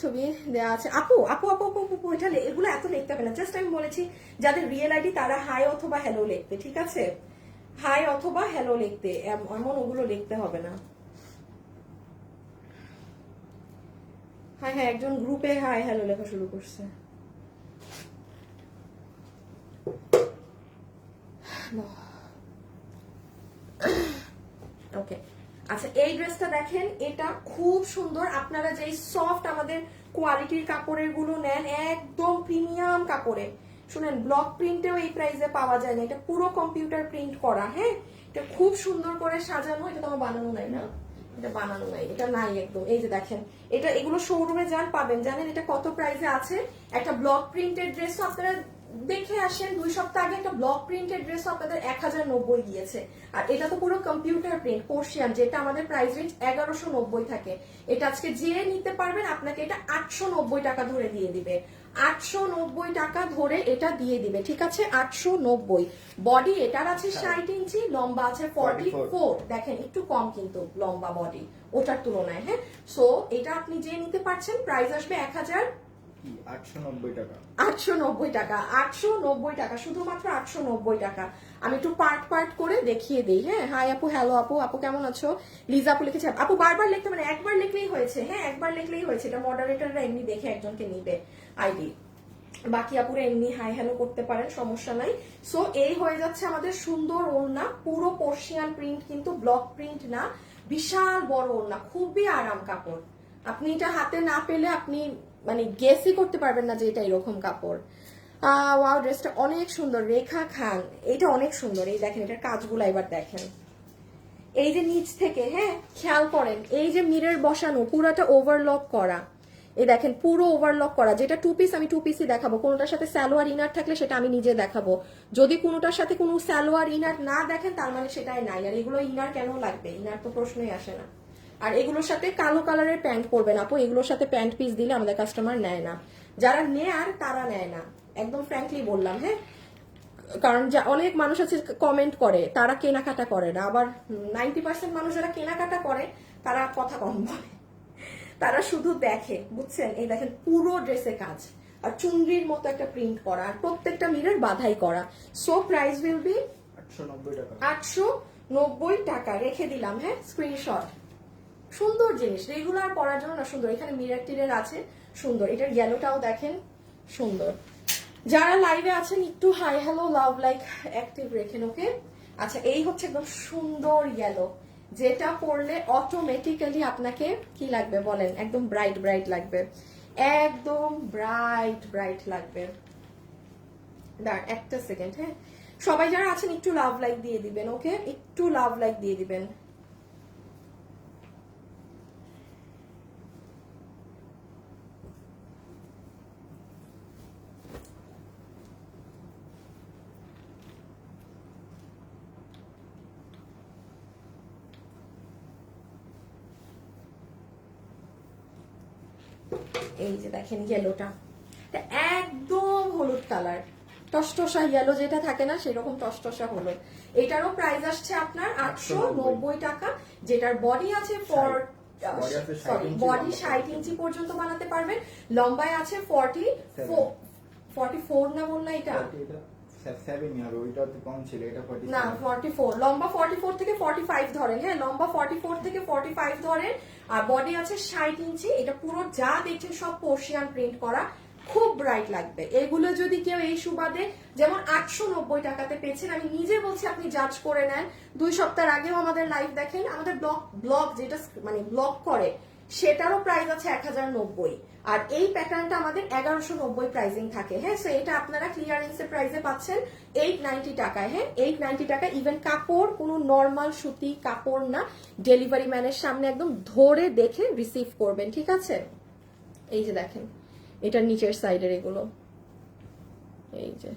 A: ছবি দেওয়া আছে। আপু আপু আপু আপু আপু এটা এগুলো এত লিখতে হবে না, জাস্ট আমি বলেছি যাদের রিয়েল আইডি তারা হাই অথবা হ্যালো লিখতে। ঠিক আছে, হাই অথবা হ্যালো লিখতে, এমন ওগুলো লিখতে হবে না। হ্যাঁ হ্যাঁ, একজন গ্রুপে হাই হ্যালো লেখা শুরু করছে। ওকে, আচ্ছা এই ড্রেসটা দেখেন, এটা খুব সুন্দর। আপনারা যেই সফট আমাদের কোয়ালিটির কাপড়ের গুলো নেন, একদম প্রিমিয়াম কাপড়ে, শুনেন ব্লক প্রিন্টেও এই প্রাইসে পাওয়া যায় না, এটা পুরো কম্পিউটার প্রিন্ট করা। হ্যাঁ, এটা খুব সুন্দর করে সাজানো। এটা তো আমার বানানো নাই না, এটা বানানো নাই, এটা নাই একদম। এই যে দেখেন, এটা এগুলো শোরুমে যান পাবেন। জানেন এটা কত প্রাইসে আছে? একটা ব্লক প্রিন্টেড ড্রেস আপনারা দেখে আসেন, 2 সপ্তাহ আগে একটা ব্লক প্রিন্টেড ড্রেস আপনাদের 1090 গিয়েছে। আর এটা তো পুরো কম্পিউটার প্রিন্ট কোর্সিয়ান, যেটা আমাদের প্রাইস রেঞ্জ 1190 থাকে। এটা আজকে যে নিতে পারবেন আপনাকে এটা 890 টাকা ধরে দিয়ে দিবে। 890 টাকা ধরে এটা দিয়ে দিবে। ঠিক আছে, 890। বডি এটার আছে 60 ইঞ্চি, লম্বা আছে 44। দেখেন একটু কম কিন্তু লম্বা বডি ওটার তুলনায়। হ্যাঁ, সো এটা আপনি যে নিতে পারছেন, প্রাইস আসবে
B: 890 টাকা।
A: 890 টাকা, 890 টাকা, শুধুমাত্র 890 টাকা। আমি একটু পার্ট পার্ট করে দেখিয়ে দিই। হ্যাঁ, হাই আপু, হ্যালো আপু, আপু কেমন আছো? লিজা আপু লিখেছে। আপু বারবার লিখতে মানে একবার লিখলেই হয়েছে। হ্যাঁ, একবার লিখলেই হয়েছে, এটা মডারেটররা এমনি দেখে একজনকে নিবে আইডি, বাকি আপুরা এমনি হাই হ্যালো করতে পারেন, সমস্যা নাই। সো এই হয়ে যাচ্ছে আমাদের সুন্দর ওড়না, পুরো পার্সিয়ান প্রিন্ট, কিন্তু ব্লক প্রিন্ট না, বিশাল বড় ওড়না, খুবই আরাম কাপড়। আপনি এটা হাতে না পেলে আপনি মানে গেসই করতে পারবেন না যে এটা এরকম কাপড়। ওয়াও, ড্রেসটা অনেক সুন্দর। রেখা খান, এটা অনেক সুন্দর। এই দেখেন এটার কাজগুলো এবার দেখেন, এই যে নিচ থেকে, হ্যাঁ খেয়াল করেন, এই যে মিরর বসানো, পুরোটা ওভারলক করা। এই দেখেন পুরো ওভারলক করা। যেটা 2 পিস, আমি 2 পিসই দেখাবো। কোনোটার সাথে সালোয়ার ইনার থাকলে সেটা আমি নিজে দেখাবো। যদি কোনোটার সাথে কোনো সালোয়ার ইনার না দেখেন তার মানে সেটাই নাই। আর এগুলো ইনার কেন লাগবে? ইনার তো প্রশ্নই আসে না। আর এগুলোর সাথে কালো কালারের প্যান্ট পরবেন আপু, এগুলোর সাথে প্যান্ট পিস দিলে আমাদের কাস্টমার নেয় না। যারা নেয়ার তারা নেয় না, একদম ফ্র্যাঙ্কলি বললাম। হ্যাঁ, কারণ যা অনেক মানুষ আছে কমেন্ট করে, তারা কেনাকাটা করে না। আবার 90% মানুষ যারা কেনাকাটা করে তারা কথা কম বলে, তারা শুধু দেখে, বুঝছেন? এই দেখেন পুরো ড্রেসে কাজ, আর চুনরির মতো একটা প্রিন্ট করা, আর প্রত্যেকটা মিরর বাধাই করা। সো প্রাইস উইল বি
B: 890 টাকা।
A: 890 টাকা রেখে দিলাম। হ্যাঁ, স্ক্রিনশট। সুন্দর জিনিস, রেগুলার পরার জন্য না সুন্দর। এখানে মিরর টিরের আছে, সুন্দর। এটার ইয়েলোটাও দেখেন সুন্দর। যারা লাইভে আছেন একটু hi hello love like active রেখেন। ওকে, আচ্ছা এই হচ্ছে একদম সুন্দর ইয়েলো, যেটা পরলে অটোমেটিক্যালি আপনাকে কি লাগবে বলেন? একদম ব্রাইট ব্রাইট লাগবে, একদম ব্রাইট ব্রাইট লাগবে। দাঁড়ান একটা সেকেন্ড। হ্যাঁ, সবাই যারা আছেন একটু লাভ লাইক দিয়ে দিবেন। ওকে, একটু লাভ লাইক দিয়ে দিবেন। এই যে দেখেন ইয়েলোটা, একদম হলুদ কালার, টসটসা ইয়েলো যেটা থাকে না সেরকম টসটসা হলুদ। এটারও প্রাইস আসছে আপনার 890 টাকা, যেটার বডি আছে বডি 60 ইঞ্চি পর্যন্ত বানাতে পারবেন, লম্বায় আছে 44 না বলনা এটা
B: 7 ইয়ার, ওইটা তো কম ছিল, এটা 47
A: না 44, লম্বা 44 থেকে 45 ধরেন, হ্যাঁ লম্বা 44 থেকে 45 ধরেন, আর বডি আছে 60 ইঞ্চি। এটা পুরো যা দেখছেন সব পার্সিয়ান প্রিন্ট করা, খুব ব্রাইট লাগবে। এগুলো যদি কেউ এই সুবাদে যেমন 890 টাকাতে পেয়েছেন, আমি নিজে বলছি আপনি জাজ করে নেন। 2 সপ্তাহ আগেও আমাদের লাইভ দেখেন, আমাদের ব্লগ যেটা মানে ব্লগ করে সেটারও প্রাইস আছে 1090, আর এই প্যাটার্নটা আমাদের 1190 প্রাইসিং থাকে। হ্যাঁ, সো এটা আপনারা ক্লিয়ারেন্সের প্রাইসে পাচ্ছেন 890 টাকায়। হ্যাঁ 890 টাকা। ইভেন কাপড় কোনো নর্মাল সুতি কাপড় না, ডেলিভারি ম্যানের সামনে একদম ধরে দেখে রিসিভ করবেন, ঠিক আছে? এই যে দেখেন এটার নিচের সাইডের এগুলো, এই যে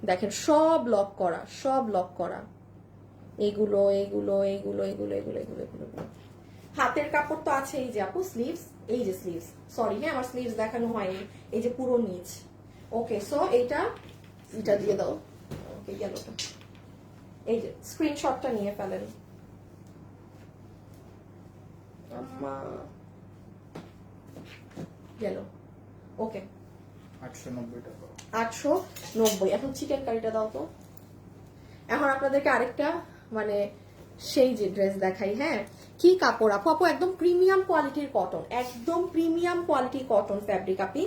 A: দেখেন সব লক করা, সব লক করা, এগুলো এগুলো এগুলো এগুলো এগুলো এগুলো এগুলো। হাতের কাপড় তো আছে, এই যে আপু স্লিভস, এই যে স্লিভস, সরি হ্যাঁ আমার স্লিভস দেখানো হয়নি, এই যে পুরো নিচ। ওকে, সো এটা দিয়ে দাও, ওকে গেলটা, এই যে স্ক্রিনশটটা নিয়ে ফেলেন। আম্মা গেল, ওকে
B: 890 টাকা।
A: 890। এখন চিকেন কারিটা দাও তো। এখন আপনাদেরকে আরেকটা মানে সেই যে ড্রেস দেখাই। হ্যাঁ কি কাপড় আপু, আপু একদম প্রিমিয়াম কোয়ালিটির কটন, একদম প্রিমিয়াম কোয়ালিটির কটন ফ্যাব্রিক, আপনি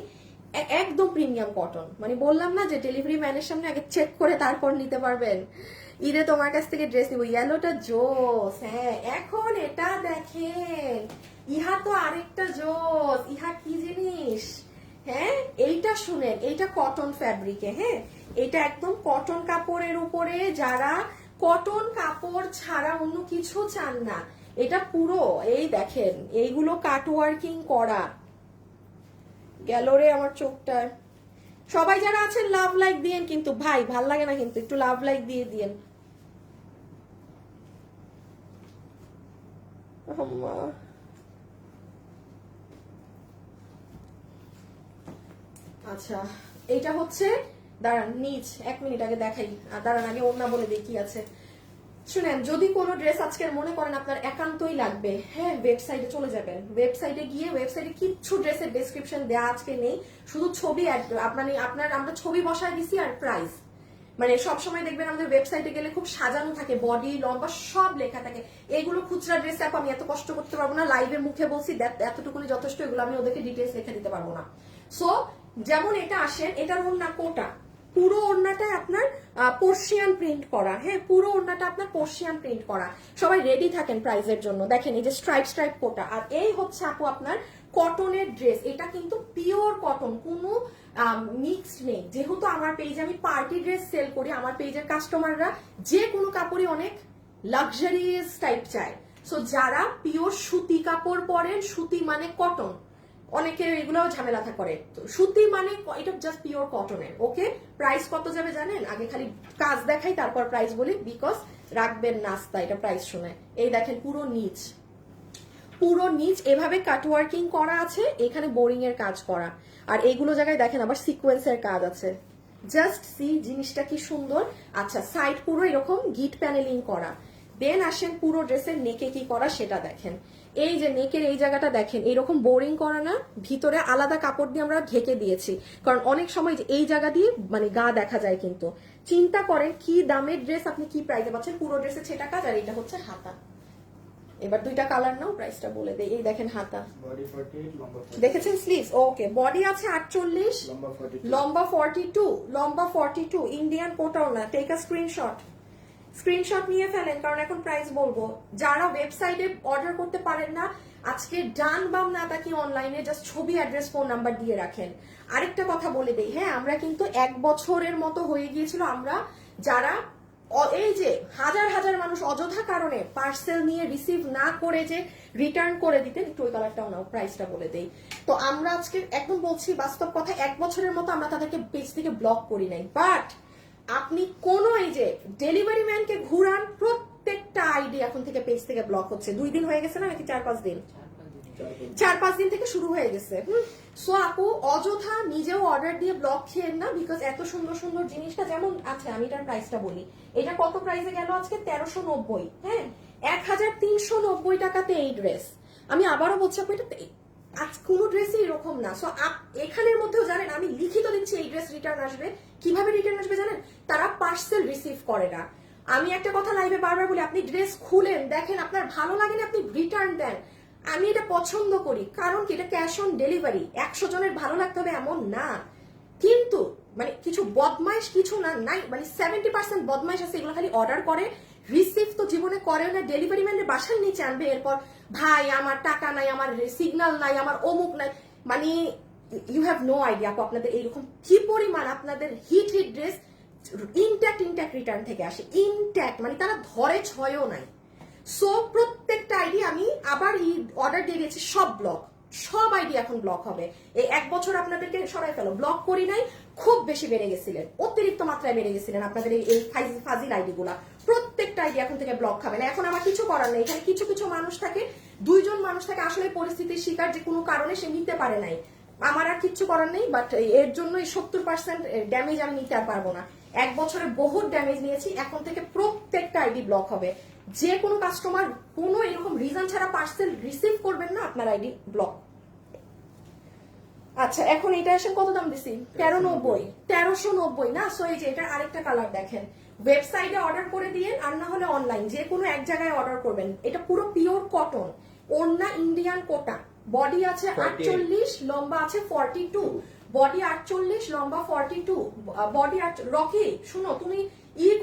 A: একদম প্রিমিয়াম কটন। মানে বললাম না যে ডেলিভারি ম্যানের সামনে আগে চেক করে তারপর নিতে পারবেন। ঈদে তোমার কাছ থেকে ড্রেস নিব, ইয়েলোটা জোস। হ্যাঁ এখন এটা দেখেন, ইহা তো আরেকটা জোস, ইহা কি জিনিস। হ্যাঁ এইটা শুনেন, এইটা কটন ফ্যাব্রিকে, হ্যাঁ এটা একদম কটন কাপড়ের উপরে, যারা কটন কাপড় ছাড়া অন্য কিছু চান না, এটা পুরো এই দেখেন এইগুলো কাটওয়ার্কিং করা। গেলরে আমার চোখটা। সবাই যারা আছেন লাভ লাইক দিয়েন কিন্তু ভাই, ভাল লাগে না কিন্তু, একটু লাভ লাইক দিয়ে দিয়েন। আচ্ছা এইটা হচ্ছে, দাঁড়ান নিচ 1 মিনিট আগে দেখাই, আর দাঁড়ান আগে ওড়না বলে দিই কি আছে। শুনেন, যদি কোনো ড্রেস আজকের মনে করেন আপনার একান্তই লাগবে, হ্যাঁ ওয়েবসাইটে চলে যাবেন, ওয়েবসাইটে গিয়ে ওয়েবসাইটে কিচ্ছু ড্রেসের ডেসক্রিপশন দেওয়া আজকে নেই, শুধু ছবি মানে আমরা ছবি বসায় দিছি আর প্রাইস। মানে সবসময় দেখবেন আমাদের ওয়েবসাইটে গেলে খুব সাজানো থাকে, বডি লম্বা সব লেখা থাকে। এইগুলো খুচরা ড্রেস অ্যাপ আমি এত কষ্ট করতে পারবো না, লাইভে মুখে বলছি এতটুকুনি যথেষ্ট, এগুলো আমি ওদেরকে ডিটেলস লিখে দিতে পারবো না। সো যেমন এটা আসেন, এটার ওড়না কোটা, পুরো ওড়নাটা আপনার পার্সিয়ান প্রিন্ট করা। হ্যাঁ পুরো ওড়নাটা আপনার পার্সিয়ান প্রিন্ট করা। সবাই রেডি থাকেন প্রাইজের জন্য। দেখেন এই যে স্ট্রাইপ কোটা, আর এই হচ্ছে আপু আপনার কটনের ড্রেস। এটা কিন্তু পিওর কটন, কোনো মিক্সড নেই। যেহেতু আমার পেজে আমি পার্টি ড্রেস সেল করি, আমার পেজের কাস্টমাররা যে কোনো কাপড়ই অনেক লাক্সারিয়াস টাইপ চায়। সো যারা পিওর সুতি কাপড় পরেন, সুতি মানে কটন, অনেকের এগুলোও ঝামেলা করে, সুতি মানে এটা জাস্ট পিওর কটনের। ওকে, প্রাইস কত যাবে জানেন? আগে খালি কাজ দেখাই তারপর প্রাইস বলি, বিকজ রাখবেন নাস্তা এটা প্রাইস শুনে। এই দেখেন পুরো নিচ এভাবে কাটওয়ার্কিং করা আছে, এখানে বোরিং এর কাজ করা, আর এইগুলো জায়গায় দেখেন আবার সিকোয়েন্সের কাজ আছে। জাস্ট সি জিনিসটা কি সুন্দর। আচ্ছা সাইড পুরো এরকম গিট প্যানেলিং করা। দেন আসেন পুরো ড্রেসের নেকে কি করা সেটা দেখেন। এই যে নেকের এই জায়গাটা দেখেন এরকম বোরিং করা না, ভিতরে আলাদা কাপড় দিয়ে আমরা ঢেকে দিয়েছি, কারণ অনেক সময় যে এই জায়গা দিয়ে মানে গা দেখা যায়। কিন্তু চিন্তা করেন কি দামের ড্রেস আপনি কি প্রাইসে পাচ্ছেন। পুরো ড্রেসে ছেটা কাজ, আর এটা হচ্ছে হাতা। এবার দুইটা কালার নাও, প্রাইসটা বলে দেই। এই দেখেন হাতা,
B: বডি 48, লম্বা 40,
A: দেখেছেন স্লিভস। ওকে, বডি আছে 48, লম্বা 42, লম্বা 42, ইন্ডিয়ান কোটাও না। টেক আ স্ক্রিনশট নিয়ে ফেলেন, কারণ এখন প্রাইস বলবো। যারা ওয়েবসাইটে অর্ডার করতে পারেন না, আজকে ডান বাম না তাকে অনলাইনে জাস্ট ছবি, অ্যাড্রেস, ফোন নাম্বার দিয়ে রাখেন। আরেকটা কথা বলে দেই, হ্যাঁ আমরা কিন্তু 1 বছরের মতো হয়ে গিয়েছিল, আমরা যারা এই যে হাজার মানুষ অযথা কারণে পার্সেল নিয়ে রিসিভ না করে যে রিটার্ন করে দিতেন, একটু ওই কালারটাও নাও, প্রাইসটা বলে দেই। তো আমরা আজকে একদম বলছি বাস্তব কথা, 1 বছরের মতো আমরা তাদেরকে পেজ থেকে ব্লক করি নাই। বাট আপনি কোন এই যে ডেলিভারি ম্যানকে ঘুরান, প্রত্যেকটা আইডি এখন থেকে পেজ থেকে ব্লক হচ্ছে। 2 দিন হয়ে গেছে না, নাকি 4-5 দিন? 4-5 দিন থেকে শুরু হয়ে গেছে। সো আপু অযথা নিজেও অর্ডার দিয়ে ব্লক খেয়েন না, বিকজ এত সুন্দর সুন্দর জিনিসটা যেমন আছে। আমি এটার প্রাইসটা বলি, এটা কত প্রাইসে গেল আজকে? 1390। হ্যাঁ, 1390 টাকাতে এই ড্রেস। আমি আবারও বলছি আপু, এটা আজ কোনো ড্রেসই এরকম না। সো এখানের মধ্যেও জানেন আমি লিখিত দিচ্ছি এই ড্রেস রিটার্ন আসবে। কিভাবে রিটার্ন আসবে জানেন? তারা পার্সেল রিসিভ করে না। আমি একটা কথা লাইভে বারবার বলি, আপনি ড্রেস খুলেন, দেখেন, আপনার ভালো লাগে না, আপনি রিটার্ন দেন। আমি এটা পছন্দ করি, কারণ কি এটা ক্যাশ অন ডেলিভারি। 100 জনের ভালো লাগতে হবে এমন না, কিন্তু মানে কিছু বদমাইশ কিছু না নাই, মানে 70% বদমাইশ আছে, এগুলো খালি অর্ডার করে, রিসিভ তো জীবনে করে না, ডেলিভারি ম্যানের বাসার নিচে আনবে, এরপর ভাই আমার টাকা নাই, আমার সিগন্যাল নাই, আমার অমুক নাই। মানে ইউ হ্যাভ নো আইডিয়া আপু, আপনাদের এইরকম কি পরিমাণ আপনাদের হিট ড্রেস ইনট্যাক্ট রিটার্ন থেকে আসে, ইনট্যাক্ট, মানে তারা ধরে ছয়ও নাই। সো প্রত্যেকটা আইডি আমি আবার অর্ডার দিয়ে দিয়েছি, সব ব্লক, সব আইডি এখন ব্লক হবে। এই 1 বছর আপনাদেরকে সরাই ফেলো, ব্লক করি নাই, খুব বেশি বেড়ে গেছিলেন, অতিরিক্ত মাত্রায় বেড়ে গেছিলেন আপনাদের এই ফাজিল আইডি গুলা। প্রত্যেকটা আইডি এখন থেকে ব্লক খাবে না। এখন আমার কিছু করার নেই, এখানে কিছু কিছু মানুষ থাকে, 2 জন মানুষ থাকে আসলে পরিস্থিতির শিকার, যে কোনো কারণে সে নিতে পারে নাই, আমার আর কিচ্ছু করার নেই। বাট এর জন্য 70% ড্যামেজ আমি নিতে আর পারবো না। 1 বছরে বহুত ড্যামেজ নিয়েছি, এখন থেকে প্রত্যেকটা আইডি ব্লক হবে। যে কোনো কাস্টমার কোনো এরকম রিজন ছাড়া পার্সেল রিসিভ করবেন না, আপনার আইডি ব্লক। আচ্ছা, এখন এটা আসেন কত দাম দিছি? 1390 না? সো এই যে এটা আরেকটা কালার দেখেন, ওয়েবসাইটে অর্ডার করে দিয়েন, আর না হলে অনলাইন যে কোনো এক জায়গায় অর্ডার করবেন। এটা পুরো পিওর কটন, ওড়না ইন্ডিয়ান কোটা, বডি আছে 48, লম্বা আছে 42, বডি 48, লম্বা 42, বডি রকি শুনো, তুমি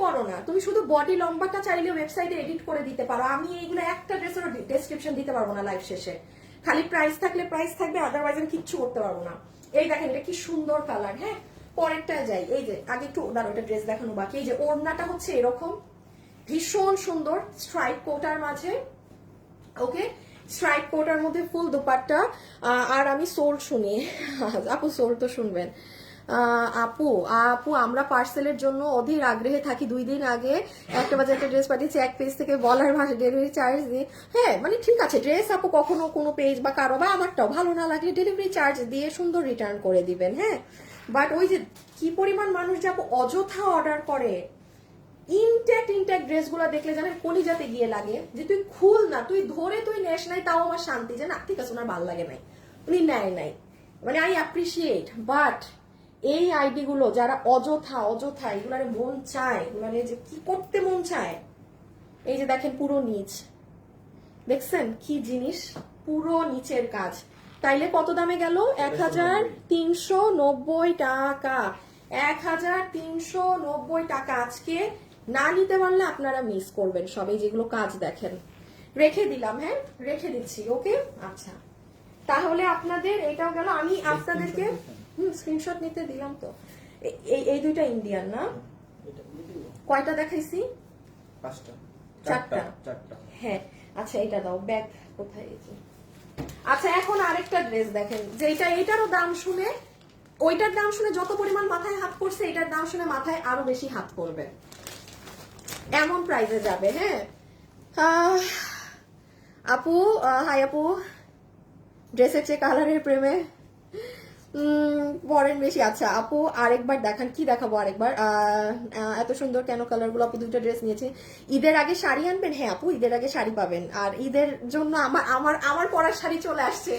A: করো না, তুমি শুধু বডি লম্বাটা চাইলে ওয়েবসাইটে এডিট করে দিতে পারো। আমি এইগুলো একটা ড্রেসের ডেসক্রিপশন দিতে পারবো না লাইভ শেষে, খালি প্রাইস থাকলে প্রাইস থাকবে, আদারওয়াইজ আমি কিচ্ছু করতে পারবো না। এই দেখেন এটা কি সুন্দর কালার। হ্যাঁ, পরেরটা যাই, এই যে আগে একটু দাঁড়ো, এটা ড্রেস দেখানো বাকি। এই যে ওড়নাটা হচ্ছে এরকম ভীষণ সুন্দর স্ট্রাইপ কোটার মাঝে, ওকে, স্ট্রাইপ কোটার মধ্যে ফুল দোপাট্টা। আর আমি সোল শুনি আপু, সোল তো শুনবেন। আপু আমরা পার্সেলের জন্য অধীর আগ্রহে থাকি। 2 দিন আগে একটা বাজে একটা ড্রেস পাঠিয়েছি, এক পেজ থেকে বলার ভাষা ডেলিভারি চার্জ দিয়ে। হ্যাঁ, মানে ঠিক আছে, ড্রেস আপু কখনো কোনো পেজ বা কারো বা আমারটাও ভালো না লাগলে ডেলিভারি চার্জ দিয়ে সুন্দর রিটার্ন করে দিবেন। হ্যাঁ, বাট ওই যে কি পরিমাণ মানুষ যে আপু অযথা অর্ডার করে, ইনট্যাক্ট ড্রেসগুলো দেখলে জানেন কলিজাতে গিয়ে লাগে, যে তুই খুল না, তুই ধরে তুই নেস নাই, তাও আমার শান্তি, যে না ঠিক আছে ওনার ভালো লাগে নাই, উনি নেয় নাই, মানে আই অ্যাপ্রিসিয়েট। বাট এই আইডি গুলো যারা অযথা এগুলারে মন চায়, এগুলারে যে কি করতে মন চায়, এই যে দেখেন পুরো নিচ, দেখছেন কি জিনিস, পুরো নিচের কাজ, তাইলে কত দামে গেল? 1390 টাকা, 1390 টাকা। আজকে না নিতে পারলে আপনারা মিস করবেন সবাই, যেগুলো কাজ দেখেন রেখে দিলাম। হ্যাঁ, রেখে দিচ্ছি, ওকে। আচ্ছা, তাহলে আপনাদের এটাও গেল। আমি আপনাদেরকে স্ক্রিনশট নিতে দিলাম তো। এই দুইটা ইন্ডিয়ান না? কয়টা দেখাইছি? 4টা। হ্যাঁ, আচ্ছা এটা দাও, ব্যাগ কোথায়? আচ্ছা, এখন আরেকটা ড্রেস দেখেন, যেটা এটারও দাম শুনে, ওইটার দাম শুনে যত পরিমাণ মাথায় হাত পড়ছে, এটার দাম শুনে মাথায় আরো বেশি হাত পড়বে, এমন প্রাইসে যাবে। হ্যাঁ আপু, হাই আপু, ড্রেসের চেয়ে কালারের প্রেমে পরেন বেশি। আচ্ছা আপু, আরেকবার দেখান। কি দেখাবো আরেকবার? এত সুন্দর কেন কালার গুলো? আপু 2টা ড্রেস নিয়েছি। ঈদের আগে শাড়ি আনবেন? হ্যাঁ আপু, ঈদের আগে শাড়ি পাবেন। আর ঈদের জন্য আমার পরার শাড়ি চলে আসছে,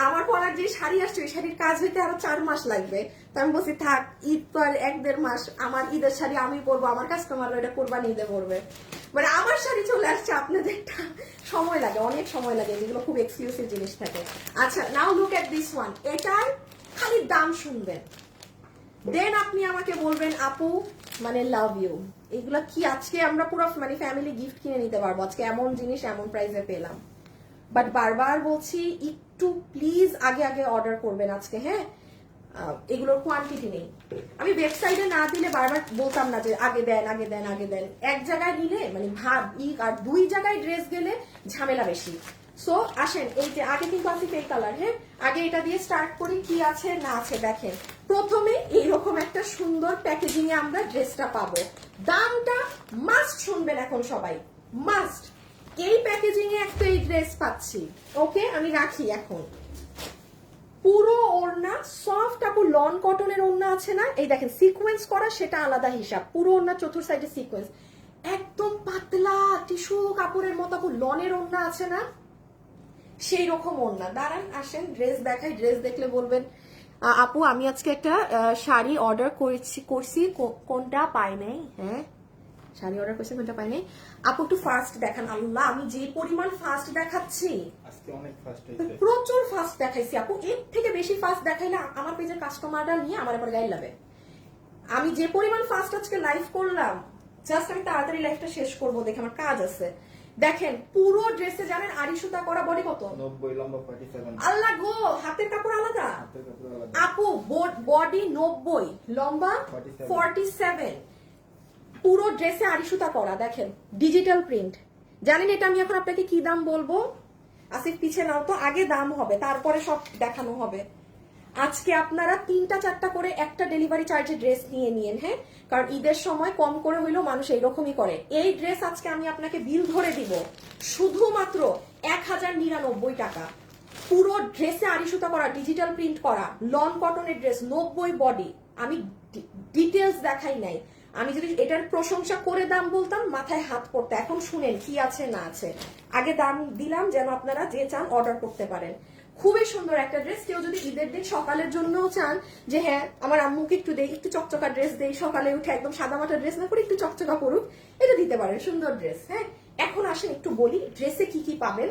A: আমার পরার যে শাড়ি আসছে ওই শাড়ির কাজ হইতে আরো 4 মাস লাগবে। তো আমি বলছি থাক, ঈদ তো আর 1-1.5 মাস, আমার ঈদের শাড়ি আমি পরবো, আমার কাস্টমাররা এটা কোরবানি ঈদে পরবে। মানে আমার শাড়ি চলে আসছে, আপনাদেরটা সময় লাগে, অনেক সময় লাগে, যেগুলো খুব এক্সক্লুসিভ জিনিস থাকে। আচ্ছা, নাও লুক এট দিস ওয়ান। এটার খালি দাম শুনবেন, দেন আপনি আমাকে বলবেন আপু মানে লাভ ইউ। এগুলা কি আজকে আমরা পুরো মানে ফ্যামিলি গিফট কিনে নিতে পারবো, আজকে এমন জিনিস এমন প্রাইসে পেলাম। বাট বারবার বলছি একটু প্লিজ আগে অর্ডার করবেন আজকে। হ্যাঁ, এগুলোর কোয়ান্টিটি নেই। আমি ওয়েবসাইটে না দিলে বারবার বলতাম না যে আগে দেন। এক জায়গায় নিলে মানে আর 2 জায়গায় ড্রেস গেলে ঝামেলা বেশি। সো আসেন, এই যে আগে কিন্তু আছে এই কালার। হ্যাঁ, আগে এটা দিয়ে স্টার্ট করি, কি আছে না আছে দেখেন। প্রথমে এইরকম একটা সুন্দর প্যাকেজিং এ আমরা ড্রেসটা পাবো। দামটা মাস্ট শুনবেন এখন সবাই, মাস্ট এই প্যাকেজিং এ একটা এই ড্রেস পাচ্ছি। ওকে, আমি রাখি এখন। পুরো ওড়না সফট আপু, লন কটনের ওড়না আছে না, এই দেখেন সিকোয়েন্স করা, সেটা আলাদা হিসাব। পুরো ওড়না চতুর্থ সাইডে সিকোয়েন্স, একদম পাতলা টিস্যু কাপড়ের মতো আপু, লনের ওড়না আছে না, সেই রকম ওড়না। দাঁড়ান, আসেন ড্রেস দেখাই। ড্রেস দেখলে বলবেন আপু আমি আজকে একটা শাড়ি অর্ডার করছি কোনটা পাই নাই। হ্যাঁ, শাড়ি অর্ডার করছি, কোনটা পাই নাই। আপু একটু ফাস্ট দেখান। আল্লাহ, আমি যে পরিমাণ ফাস্ট দেখাচ্ছি,
B: আজকে অনেক ফাস্ট হয়েছে।
A: প্রচুর ফাস্ট দেখাইছি আপু। এর থেকে বেশি ফাস্ট দেখাইলে আমার পেজের কাস্টমাররা নিয়ে আমার আবার গায়ে লাবে। আমি যে পরিমাণ ফাস্ট আজকে লাইভ করলাম, জাস্ট আমি তাড়াতাড়ি লাইভটা শেষ করবো, দেখে আমার কাজ আছে। দেখেন পুরো ড্রেসে জানেন আড়ি সুতা করা, বডি কত?
B: 90, লম্বা 47।
A: আল্লাহ গো, হাতের কাপড় আলাদা
B: হাতের কাপড় আলাদা।
A: আপু, বডি 90, লম্বা 47, পুরো ড্রেসে আড়ি সুতা করা। দেখেন ডিজিটাল প্রিন্ট। জানেন এটা আমি এখন আপনাকে কি দাম বলবো? আসিফ পিছে নাও তো, আগে দাম হবে তারপরে সব দেখানো হবে। আজকে আপনারা 3টা 4টা করে একটা ডেলিভারি চার্জে ড্রেস নিয়ে নিয়েন, হ্যাঁ, কারণ ঈদের সময় কম করে হইলেও মানুষ এইরকমই করে। এই ড্রেস আজকে আমি আপনাকে বিল ধরে দিব শুধুমাত্র 1099 টাকা। পুরো ড্রেসে আড়ি সুতা করা, ডিজিটাল প্রিন্ট করা, লন কটনের ড্রেস, 90 বডি। আমি ডিটেলস দেখাই নাই। আমি যদি এটার প্রশংসা করে দাম বলতাম মাথায় হাত পড়তো। এখন শুনেন কি আছে না আছে, আগে দাম দিলাম যেন আপনারা যে চান অর্ডার করতে পারেন। খুবই সুন্দর একটা ড্রেস। কেউ যদি ঈদের দিন সকালের জন্যও চান যে হ্যাঁ আমার আম্মুকে একটু দেই, একটু চকচকা ড্রেস দেই, সকালে উঠে একদম সাদা মাটা ড্রেস না করে একটু চকচকা করুক, এটা দিতে পারেন। সুন্দর ড্রেস। হ্যাঁ, এখন আসেন একটু বলি ড্রেসে কি কি পাবেন।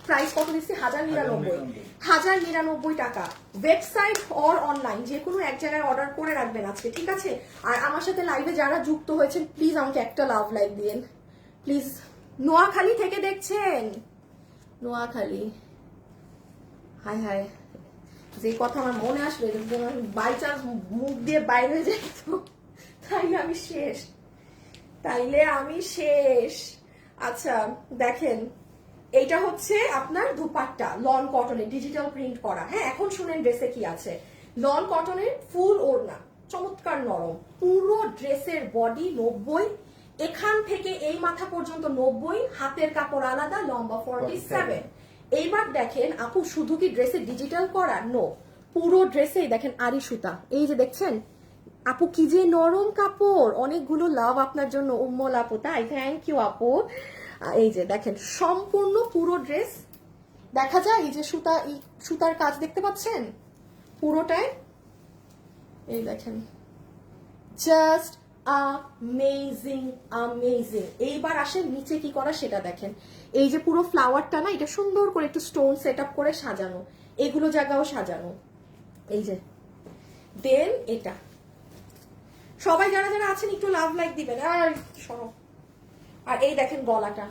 A: প্রাইস কত দিচ্ছি? 1099 টাকা। ওয়েবসাইট অর অনলাইন যে কোনো এক জায়গায় অর্ডার করে রাখবেন আজকে, ঠিক আছে? আর আমার সাথে লাইভে যারা যুক্ত হয়েছেন প্লিজ আমাকে একটা লাভ লাইক দিন প্লিজ। নোয়াখালী থেকে দেখছেন? নোয়াখালী, হাই হাই, যে কথা আমার মনে আসলো বাই চান্স মুখ দিয়ে বাইরে হয়ে যায় তো তাইলে আমি শেষ। আচ্ছা দেখেন, এইটা হচ্ছে আপনার দুপাট্টা, লন কটনের ডিজিটাল প্রিন্ট করা। হ্যাঁ, এখন শুনেন ড্রেসে কি আছে। লন কটনের ফুল ওড়না, চমৎকার নরম, পুরো ড্রেসের বডি 90, এখান থেকে এই মাথা পর্যন্ত 90, হাতের কাপড় আলাদা, লম্বা 47। এইবার দেখেন আপু, শুধু কি ড্রেসে ডিজিটাল করা? নো, পুরো ড্রেসেই দেখেন আড়ি সুতা। এই যে দেখছেন আপু, কি যে নরম কাপড়। অনেকগুলো লাভ আপনার জন্য উম্মল আপু, তাই থ্যাংক ইউ আপু। এই যে দেখেন সম্পূর্ণ পুরো ড্রেস দেখা যায়, এই যে সুতার কাজ দেখতে পাচ্ছেন পুরোটায়। এই দেখেন জাস্ট আমেজিং আমেজিং। এইবার আসেন নিচে কি করা সেটা দেখেন। এই যে পুরো ফ্লাওয়ারটা না, এটা সুন্দর করে একটু স্টোন সেট আপ করে সাজানো, এগুলো জায়গাও সাজানো। এই যে দেন এটা সবাই যারা যারা আছেন একটু লাভ লাইক দিবেন। আর এই দেখেন গলাটা,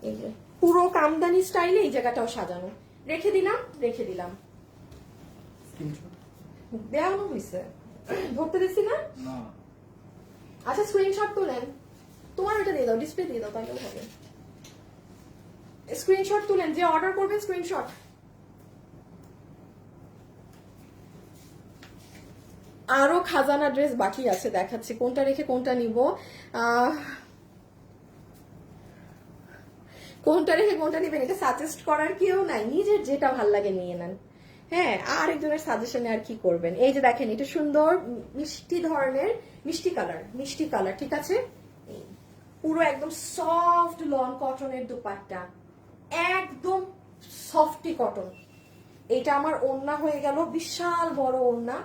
A: এই যে পুরো কামদানি স্টাইলে এই জায়গাটাও সাজানো। রেখে দিলাম দেওয়ানো হয়েছে, ধরতে দিচ্ছি না। আচ্ছা স্ক্রিনশট তুলেন, তোমার ওটা দিয়ে দাও, ডিসপ্লে দিয়ে দাও, তাহলে হবে। স্ক্রিনশট তুলেন, যে অর্ডার করবেন স্ক্রিনশট। আরো খাজানা ড্রেস বাকি আছে, দেখাচ্ছি কোনটা রেখে কোনটা নিব। কোনটা রেখে কোনটা নিবেন এটা সাজেস্ট করার কেউ নাই, নিজের যেটা ভাল লাগে নিয়ে নেন। হ্যাঁ, আর একজনের সাজেশনে আর কি করবেন। এই যে দেখেন এটা সুন্দর মিষ্টি ধরনের, মিষ্টি কালার, ঠিক আছে? পুরো একদম সফট লন কটনের দুপাট্টা, একদম সফটি কটন। এটা আমার ওড়না হয়ে গেল, বিশাল বড় ওড়না।